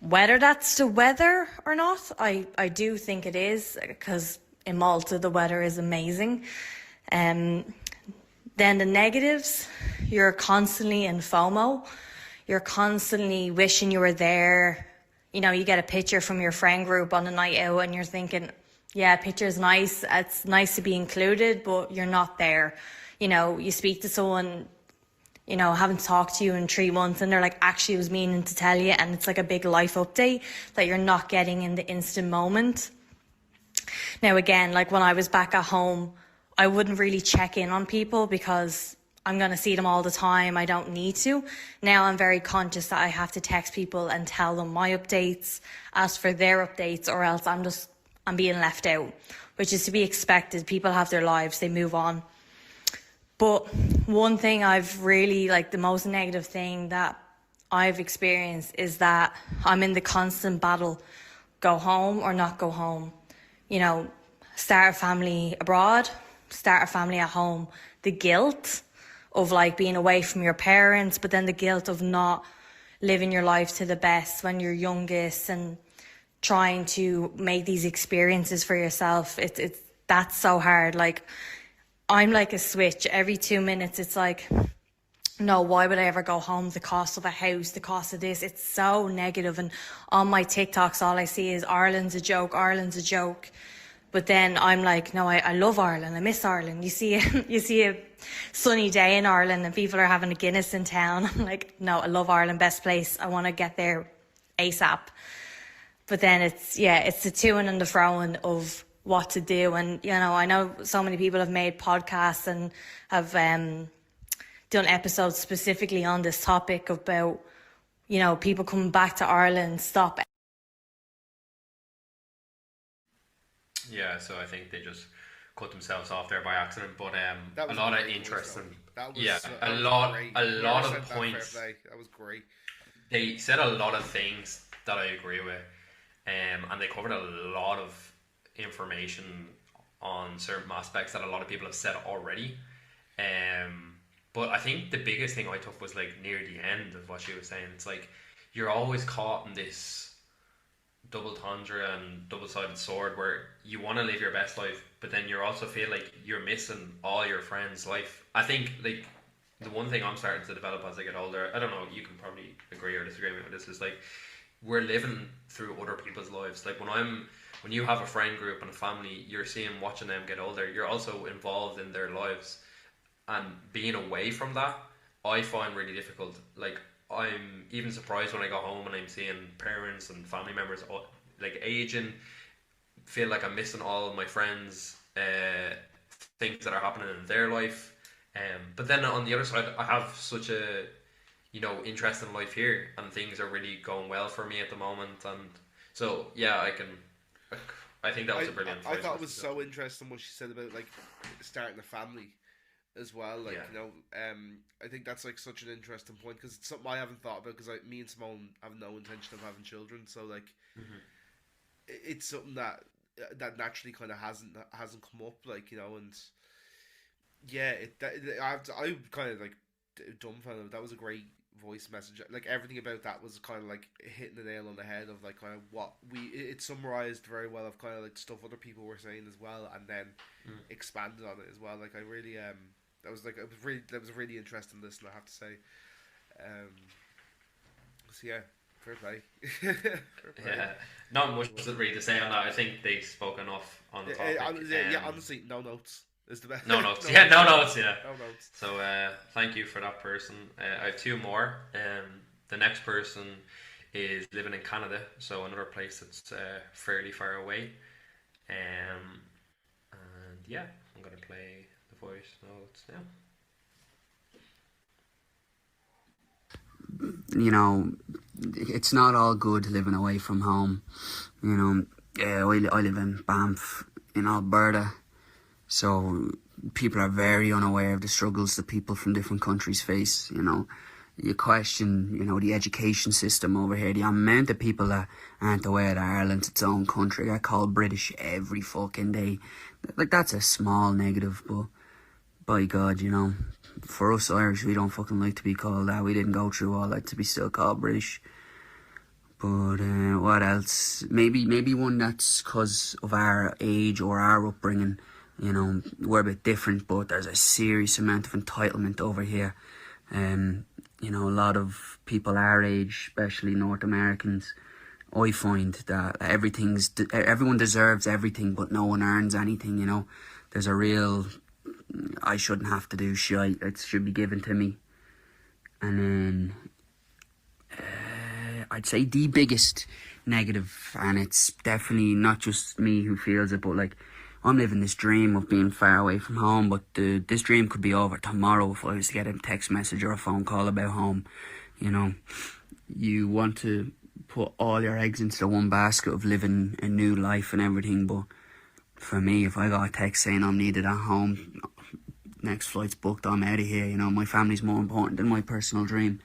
Whether that's the weather or not, I do think it is, because in Malta the weather is amazing. Then the negatives, you're constantly in FOMO. You're constantly wishing you were there. You know, you get a picture from your friend group on a night out and you're thinking, yeah, picture's nice. It's nice to be included, but you're not there. You know, you speak to someone, you know, haven't talked to you in 3 months and they're like, actually I was meaning to tell you, and it's like a big life update that you're not getting in the instant moment. Now again, like when I was back at home, I wouldn't really check in on people because I'm going to see them all the time. I don't need to. Now I'm very conscious that I have to text people and tell them my updates, ask for their updates, or else I'm being left out, which is to be expected. People have their lives, they move on. But one thing I've really, like the most negative thing that I've experienced is that I'm in the constant battle, go home or not go home. You know, start a family abroad, start a family at home. The guilt of like being away from your parents, but then the guilt of not living your life to the best when you're youngest and trying to make these experiences for yourself. That's so hard. Like, I'm like a switch. Every 2 minutes, it's like, no, why would I ever go home? The cost of a house, the cost of this. It's so negative. And on my TikToks, all I see is Ireland's a joke, Ireland's a joke. But then I'm like, no, I love Ireland. I miss Ireland. You see a sunny day in Ireland and people are having a Guinness in town. I'm like, no, I love Ireland, best place. I want to get there ASAP. But then it's the toing and the froing of what to do. And, you know, I know so many people have made podcasts and have done episodes specifically on this topic about, you know, people coming back to Ireland, stop. Yeah, so I think they just cut themselves off there by accident, but That a was lot of great voice, interesting. though. That was Yeah, that a was lot, great. a Whoever lot said of that, fair points. play. That was great. They said a lot of things that I agree with, and they covered a lot of information on certain aspects that a lot of people have said already. But I think the biggest thing I took was like near the end of what she was saying. It's like you're always caught in this double tundra and double-sided sword where you want to live your best life, but then you also feel like you're missing all your friends' life. I think like the one thing I'm starting to develop as I get older, I don't know, you can probably agree or disagree with this, is like we're living through other people's lives. Like when you have a friend group and a family, you're watching them get older, you're also involved in their lives, and being away from that I find really difficult. Like I'm even surprised when I go home and I'm seeing parents and family members like aging, feel like I'm missing all of my friends things that are happening in their life. But then on the other side, I have such a interesting life here, and things are really going well for me at the moment. And so yeah, I think that was a brilliant I choice. thought it was so interesting what she said about like starting a family as well. Like I think that's like such an interesting point, because it's something I haven't thought about, because me and Simone have no intention of having children. So like it's something that naturally kind of hasn't come up, like, and yeah, I kind of like dumbfounded. That was a great voice message. Like everything about that was kind of like hitting the nail on the head of like kind of what it summarized very well of kind of like stuff other people were saying as well, and then expanded on it as well. Like I really that was a really interesting listen, I have to say. So yeah, fair play. Fair play. Yeah, not much really to say on that. I think they spoke enough on the topic. Honestly, no notes is the best. No notes. Yeah, no notes. Yeah. No notes. So thank you for that person. I have two more. The next person is living in Canada, so another place that's fairly far away. And yeah, I'm gonna play the voice notes now. You know, it's not all good living away from home. You know, I live in Banff in Alberta, so people are very unaware of the struggles that people from different countries face. You know, you question, the education system over here. The amount of people that aren't aware that Ireland's its own country get called British every fucking day. Like, that's a small negative, but by God, for us Irish, we don't fucking like to be called that. We didn't go through all that to be still called British. But what else? Maybe one that's because of our age or our upbringing. We're a bit different, but there's a serious amount of entitlement over here. A lot of people our age, especially North Americans, I find that everyone deserves everything, but no one earns anything. There's a real, I shouldn't have to do shit, it should be given to me. And then I'd say the biggest negative, and it's definitely not just me who feels it, but like, I'm living this dream of being far away from home, but this dream could be over tomorrow if I was to get a text message or a phone call about home. You want to put all your eggs into the one basket of living a new life and everything, but for me, if I got a text saying I'm needed at home, next flight's booked, I'm out of here. My family's more important than my personal dream.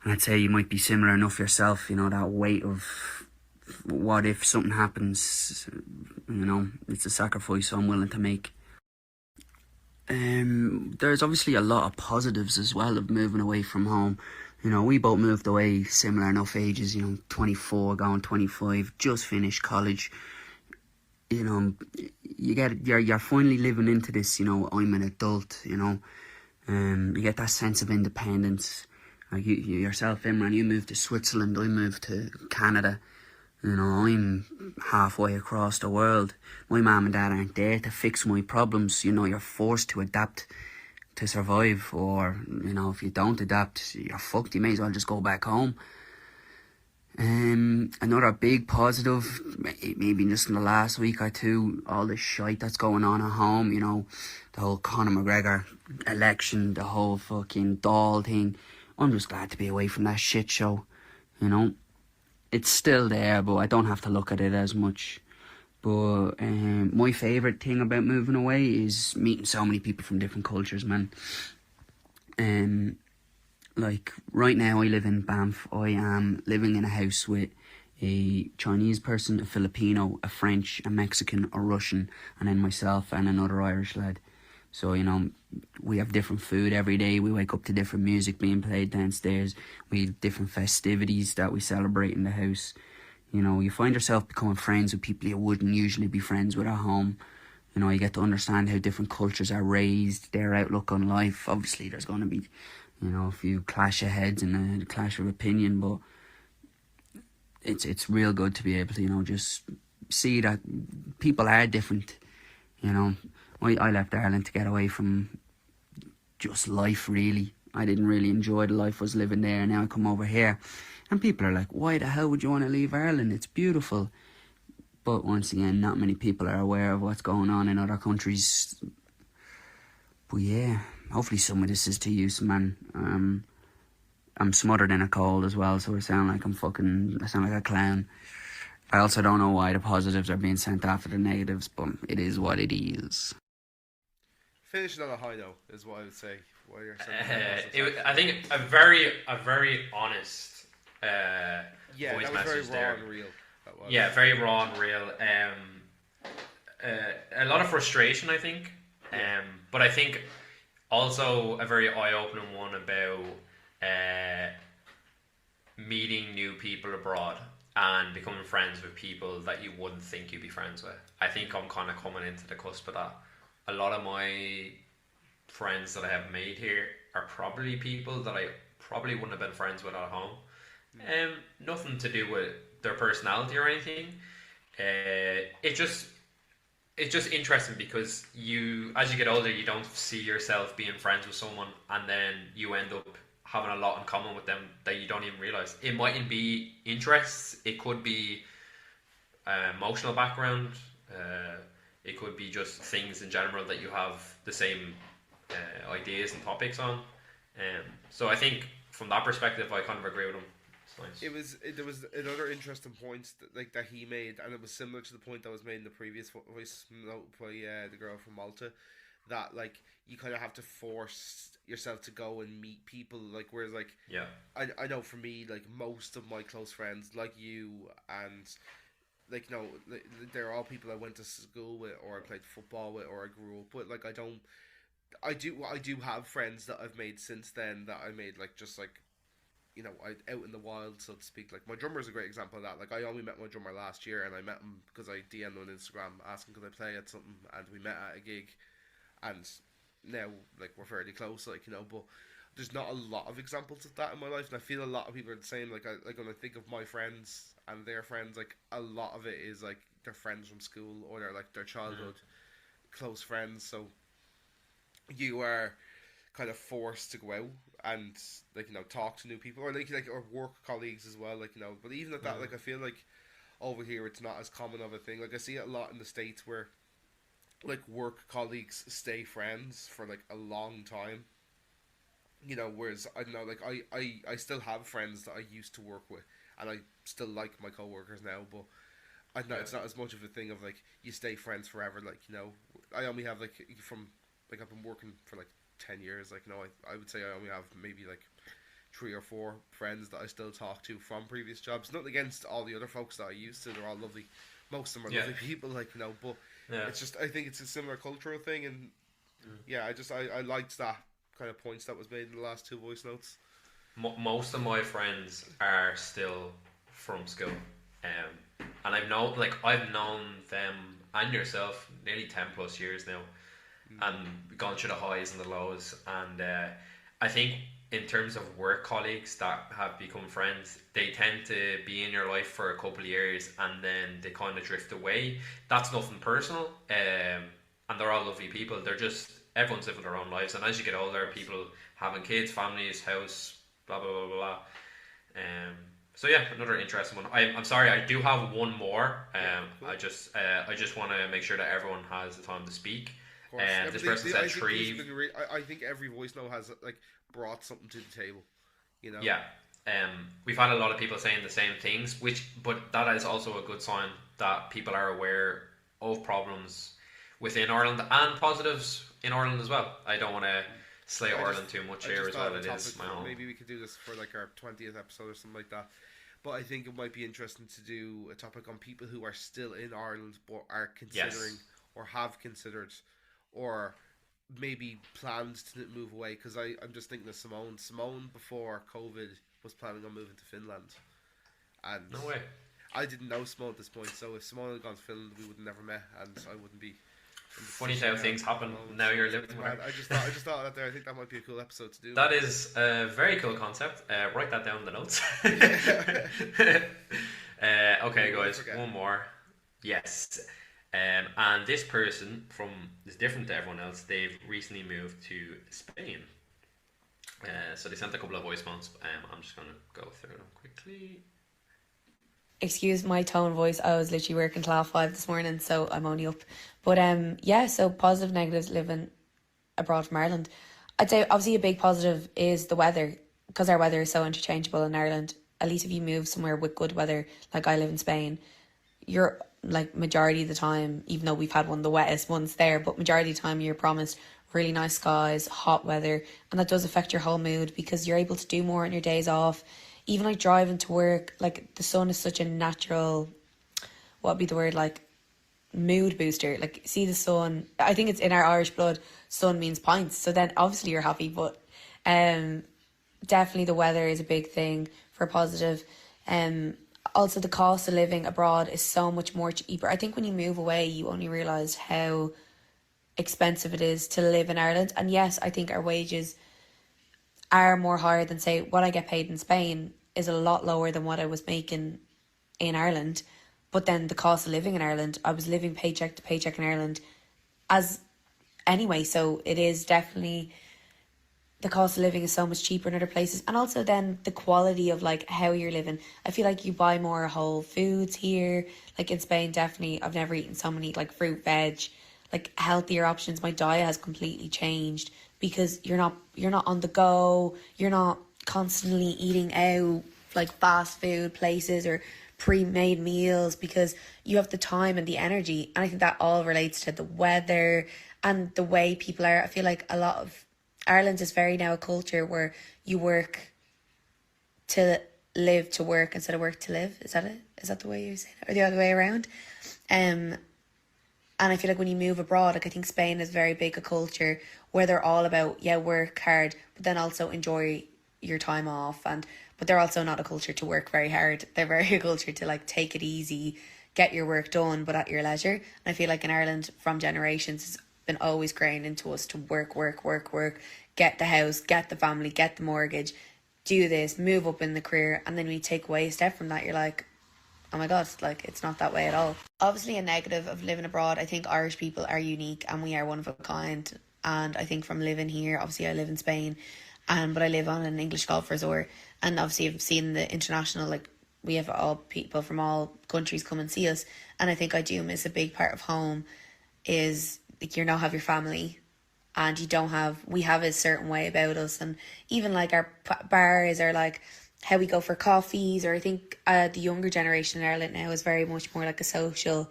And I'd say you might be similar enough yourself, that weight of what if something happens, it's a sacrifice I'm willing to make. There's obviously a lot of positives as well of moving away from home. We both moved away similar enough ages, 24 going 25, just finished college. You're finally living into this, I'm an adult, you get that sense of independence. Like you yourself, Imran, you moved to Switzerland, I moved to Canada. I'm halfway across the world. My mum and dad aren't there to fix my problems. You're forced to adapt to survive, or, if you don't adapt, you're fucked. You may as well just go back home. Another big positive, maybe just in the last week or two, all the shite that's going on at home, the whole Conor McGregor election, the whole fucking doll thing. I'm just glad to be away from that shit show, It's still there, but I don't have to look at it as much. But my favourite thing about moving away is meeting so many people from different cultures, man. Like right now I live in Banff. I am living in a house with a Chinese person, a Filipino, a French, a Mexican, a Russian, and then myself and another Irish lad. So, you know, we have different food every day. We wake up to different music being played downstairs. We have different festivities that we celebrate in the house. You know, you find yourself becoming friends with people you wouldn't usually be friends with at home. You know, you get to understand how different cultures are raised, their outlook on life. Obviously, there's going to be, you know, a few clash of heads and a clash of opinion, but it's real good to be able to, you know, just see that people are different. You know, I left Ireland to get away from just life, really. I didn't really enjoy the life I was living there. Now I come over here and people are like, why the hell would you want to leave Ireland? It's beautiful. But once again, not many people are aware of what's going on in other countries. But yeah, hopefully some of this is to use, man. I'm smothered in a cold as well, so I sound like I sound like a clown. I also don't know why the positives are being sent after the negatives, but it is what it is. Finishing on a high note is what I would say. While you're I think a very honest yeah, voice that was very message raw there. and real. That was. Yeah, very raw and real. A lot of frustration, I think. But I think also a very eye-opening one about meeting new people abroad and becoming friends with people that you wouldn't think you'd be friends with. I think I'm kind of coming into the cusp of that. A lot of my friends that I have made here are probably people that I probably wouldn't have been friends with at home. Nothing to do with their personality or anything. It's just interesting because as you get older, you don't see yourself being friends with someone, and then you end up having a lot in common with them that you don't even realize. It mightn't be interests. It could be emotional background. It could be just things in general that you have the same ideas and topics on. So I think from that perspective, I kind of agree with him. Nice. There was another interesting point that he made, and it was similar to the point that was made in the previous voice note by the girl from Malta, that like you kind of have to force yourself to go and meet people, like whereas like yeah, I know for me, like most of my close friends, like you and like no, they're all people I went to school with or I played football with or I grew up with. Like I do have friends that I've made since then that I made like just like, you know, out in the wild, so to speak. Like my drummer is a great example of that. Like I only met my drummer last year, and I met him because I DM'd him on Instagram asking could I play at something, and we met at a gig, and now like we're fairly close, like, you know. But there's not a lot of examples of that in my life, and I feel a lot of people are the same. Like like when I think of my friends and their friends, like a lot of it is like their friends from school or they're like their childhood close friends. So you are kind of forced to go out and like, you know, talk to new people or like or work colleagues as well, like, you know. But even at that, like I feel like over here it's not as common of a thing. Like I see it a lot in the States where like work colleagues stay friends for like a long time, you know, whereas I don't know, like I still have friends that I used to work with and I still like my coworkers now, but I know it's not as much of a thing of like you stay friends forever. Like, you know, I only have like from like I've been working for like 10 years, like, you know, I would say I only have maybe like 3 or 4 friends that I still talk to from previous jobs. Nothing against all the other folks that I used to, they're all lovely, most of them are lovely people, like, you know, but it's just, I think it's a similar cultural thing, and I liked that kind of points that was made in the last 2 voice notes. Most of my friends are still from school, and I've known them and yourself nearly 10 plus years now, and gone through the highs and the lows, and I think in terms of work colleagues that have become friends, they tend to be in your life for a couple of years and then they kind of drift away. That's nothing personal, and they're all lovely people. They're just, everyone's living their own lives, and as you get older, people having kids, families, house, blah blah blah blah. So yeah, another interesting one. I'm sorry, I do have one more. Cool. I just want to make sure that everyone has the time to speak. This person said 3. I think every voice note has like brought something to the table, you know. Yeah. We've had a lot of people saying the same things, but that is also a good sign that people are aware of problems within Ireland and positives in Ireland as well. I don't want to slay Ireland too much here as well. It is my home. Maybe we could do this for like our 20th episode or something like that. But I think it might be interesting to do a topic on people who are still in Ireland but are considering or have considered or maybe planned to move away. Because I'm just thinking of Simone. Simone, before COVID, was planning on moving to Finland. And no way. I didn't know Simone at this point, so if Simone had gone to Finland, we would have never met, and I wouldn't be. Funny how things happen. Now you're living with her. I just thought that there. I think that might be a cool episode to do. That is a very cool concept. Write that down in the notes. Okay, guys, one more. Yes. And this person is different to everyone else. They've recently moved to Spain. So they sent a couple of voicemails. I'm just going to go through them quickly. Excuse my tone of voice. I was literally working till 5:30 this morning, so I'm only up. But yeah, so positive, negatives living abroad from Ireland. I'd say obviously a big positive is the weather, because our weather is so interchangeable in Ireland. At least if you move somewhere with good weather, like I live in Spain, you're like majority of the time, even though we've had one of the wettest months there, but majority of the time you're promised really nice skies, hot weather, and that does affect your whole mood because you're able to do more on your days off. Even like driving to work, like the sun is such a natural, what would be the word, like mood booster. Like see the sun, I think it's in our Irish blood, sun means pints, so then obviously you're happy. But definitely the weather is a big thing for positive. Also the cost of living abroad is so much more cheaper. I think when you move away you only realise how expensive it is to live in Ireland. And yes, I think our wages are more higher than, say, what I get paid in Spain is a lot lower than what I was making in Ireland. But then the cost of living in Ireland, I was living paycheck to paycheck in Ireland anyway, so it is definitely, the cost of living is so much cheaper in other places. And also then the quality of like how you're living. I feel like you buy more whole foods here. Like in Spain, definitely, I've never eaten so many like fruit, veg, like healthier options. My diet has completely changed because you're not on the go, you're not constantly eating out like fast food places or pre-made meals, because you have the time and the energy. And I think that all relates to the weather and the way people are. I feel like a lot of Ireland is very now a culture where you work to live to work instead of work to live. Is that it? Is that the way you're saying it? Or the other way around? And I feel like when you move abroad, like I think Spain is very big a culture where they're all about, work hard, but then also enjoy your time off. But they're also not a culture to work very hard. They're very a culture to like take it easy, get your work done, but at your leisure. And I feel like in Ireland, from generations, it's been always grained into us to work, get the house, get the family, get the mortgage, do this, move up in the career. And then when you take away a step from that, you're like, oh my God, like it's not that way at all. Obviously a negative of living abroad, I think Irish people are unique and we are one of a kind. And I think from living here, obviously I live in Spain, but I live on an English golf resort, and obviously I've seen the international, like we have all people from all countries come and see us. And I think I do miss a big part of home is like you now have your family, and we have a certain way about us. And even like our bars are like how we go for coffees, or I think the younger generation in Ireland now is very much more like a social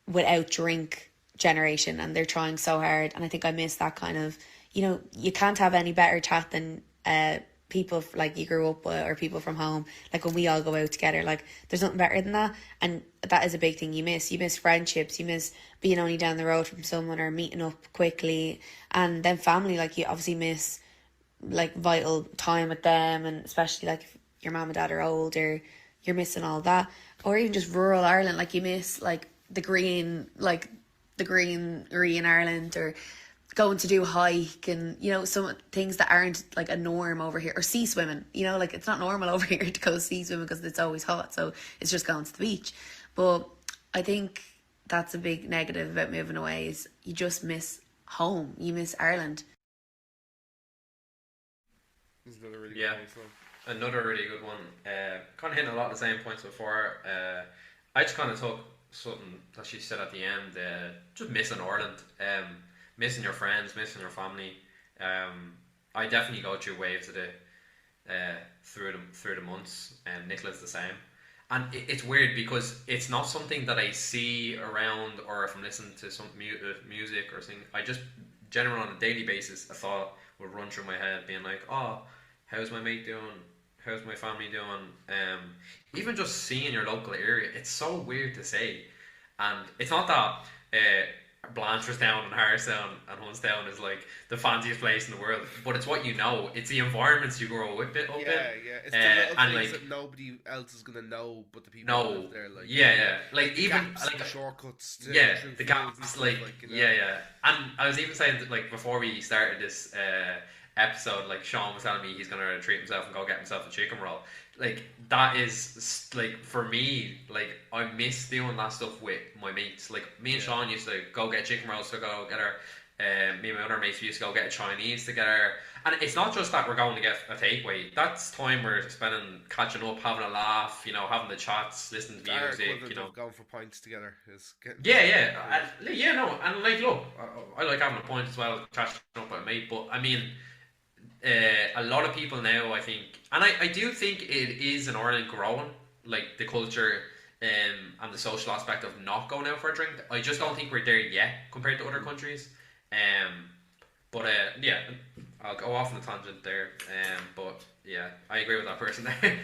without drink generation, and they're trying so hard. And I think I miss that kind of, you can't have any better chat than people like you grew up with or people from home. Like when we all go out together, like there's nothing better than that. And that is a big thing you miss friendships, you miss being only down the road from someone or meeting up quickly. And then family, like you obviously miss like vital time with them, and especially like if your mum and dad are older, you're missing all that. Or even just rural Ireland, like you miss like the greenery in Ireland, or going to do a hike, and some things that aren't like a norm over here. Or sea swimming, like it's not normal over here to go sea swimming because it's always hot, so it's just going to the beach. But I think that's a big negative about moving away, is you just miss home, you miss Ireland. Another really good one. Another really good one. Kind of hitting a lot of the same points before. I just kind of took something that she said at the end. Just missing Ireland, missing your friends, missing your family. I definitely go through waves of it through the months, and Nicola's the same. And it's weird because it's not something that I see around, or if I'm listening to some music or something. I just, generally on a daily basis, a thought would run through my head being like, oh, how's my mate doing? How's my family doing? Even just seeing your local area, it's so weird to say. And it's not that Blanchardstown and Harristown and Hunstown is like the fanciest place in the world, but it's what you know. It's the environments you grow up in. Yeah. It's the little things that nobody else is gonna know, but the people who live there. Like like even gaps, like the shortcuts. To the gaps, like And I was even saying that, like, before we started this episode, like, Shaun was telling me he's gonna treat himself and go get himself a chicken roll. Like, that is, like, for me, like, I miss doing that stuff with my mates. Like, me and Shaun used to go get chicken rolls to go get our, me and my other mates used to go get a Chinese together. And it's not just that we're going to get a takeaway. That's time we're spending catching up, having a laugh, you know, having the chats, listening to music, you know. Going for pints together is getting... And like, look, I like having a pint as well, catching up with a mate, but I mean, a lot of people now, I think, and I do think it is in Ireland growing, like the culture and the social aspect of not going out for a drink. I just don't think we're there yet compared to other countries. I'll go off on a tangent there. But yeah, I agree with that person there.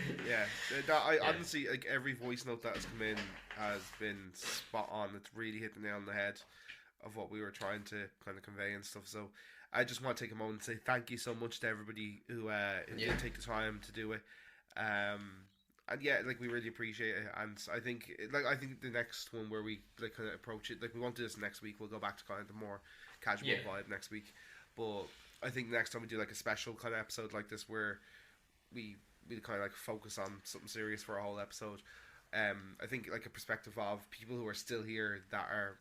Honestly, like, every voice note that has come in has been spot on. It's really hit the nail on the head of what we were trying to kind of convey and stuff. So I just want to take a moment to say thank you so much to everybody who did take the time to do it. And yeah, like, we really appreciate it. And I think the next one where we like kind of approach it, like, we won't do this next week. We'll go back to kind of the more casual vibe next week. But I think next time we do like a special kind of episode like this where we kind of like focus on something serious for a whole episode. I think like a perspective of people who are still here that are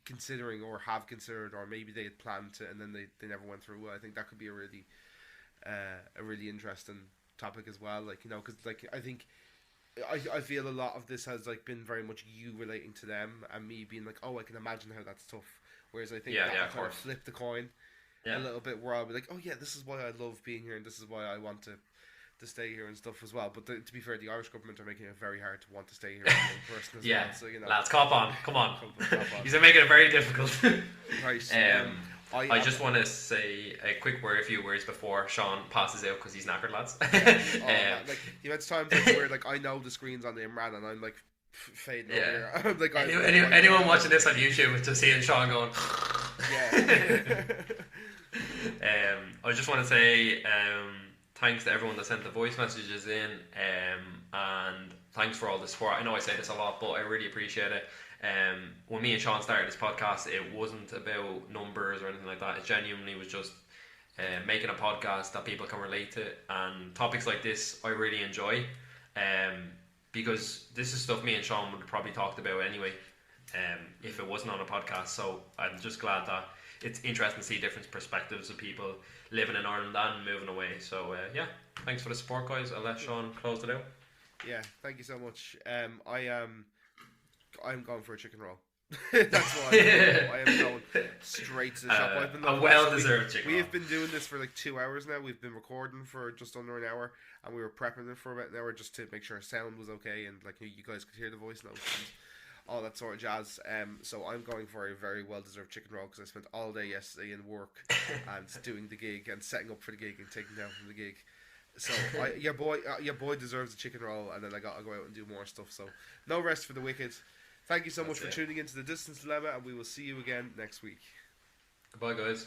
considering or have considered, or maybe they had planned to and then they never went through. I think that could be a really interesting topic as well. Like, you know, because like I think I feel a lot of this has like been very much you relating to them and me being like, oh, I can imagine how that's tough. Whereas I think that kind of flip the coin a little bit, where I'll be like, oh yeah, this is why I love being here and this is why I want to stay here and stuff as well. But to be fair, the Irish government are making it very hard to want to stay here as a young person as well. So, you know, lads, cop on, come on. You're making it very difficult. Right. I just want to say a few words before Shaun passes out because he's knackered, lads. Like, the amount of times where like I know the screen's on the Imran and I'm like fading over here. I'm like, anyone watching this on YouTube is just seeing Shaun going. I just want to say thanks to everyone that sent the voice messages in, and thanks for all the support. I know I say this a lot, but I really appreciate it. When me and Shaun started this podcast, it wasn't about numbers or anything like that. It genuinely was just making a podcast that people can relate to, and topics like this I really enjoy, because this is stuff me and Shaun would have probably talked about anyway, if it wasn't on a podcast. So I'm just glad that it's interesting to see different perspectives of people living in Ireland and moving away. So thanks for the support, guys. I'll let Shaun close it out. Yeah, thank you so much. I'm going for a chicken roll. That's why I am going straight to the shop. I've been a well-deserved chicken roll. We have been doing this for like 2 hours now. We've been recording for just under an hour, and we were prepping it for about an hour just to make sure sound was okay and like you guys could hear the voice notes and all that sort of jazz. So I'm going for a very well-deserved chicken roll because I spent all day yesterday in work and doing the gig and setting up for the gig and taking down from the gig. So your boy deserves a chicken roll, and then I got to go out and do more stuff. So no rest for the wicked. Thank you so much for tuning into The Distance Dilemma, and we will see you again next week. Goodbye, guys.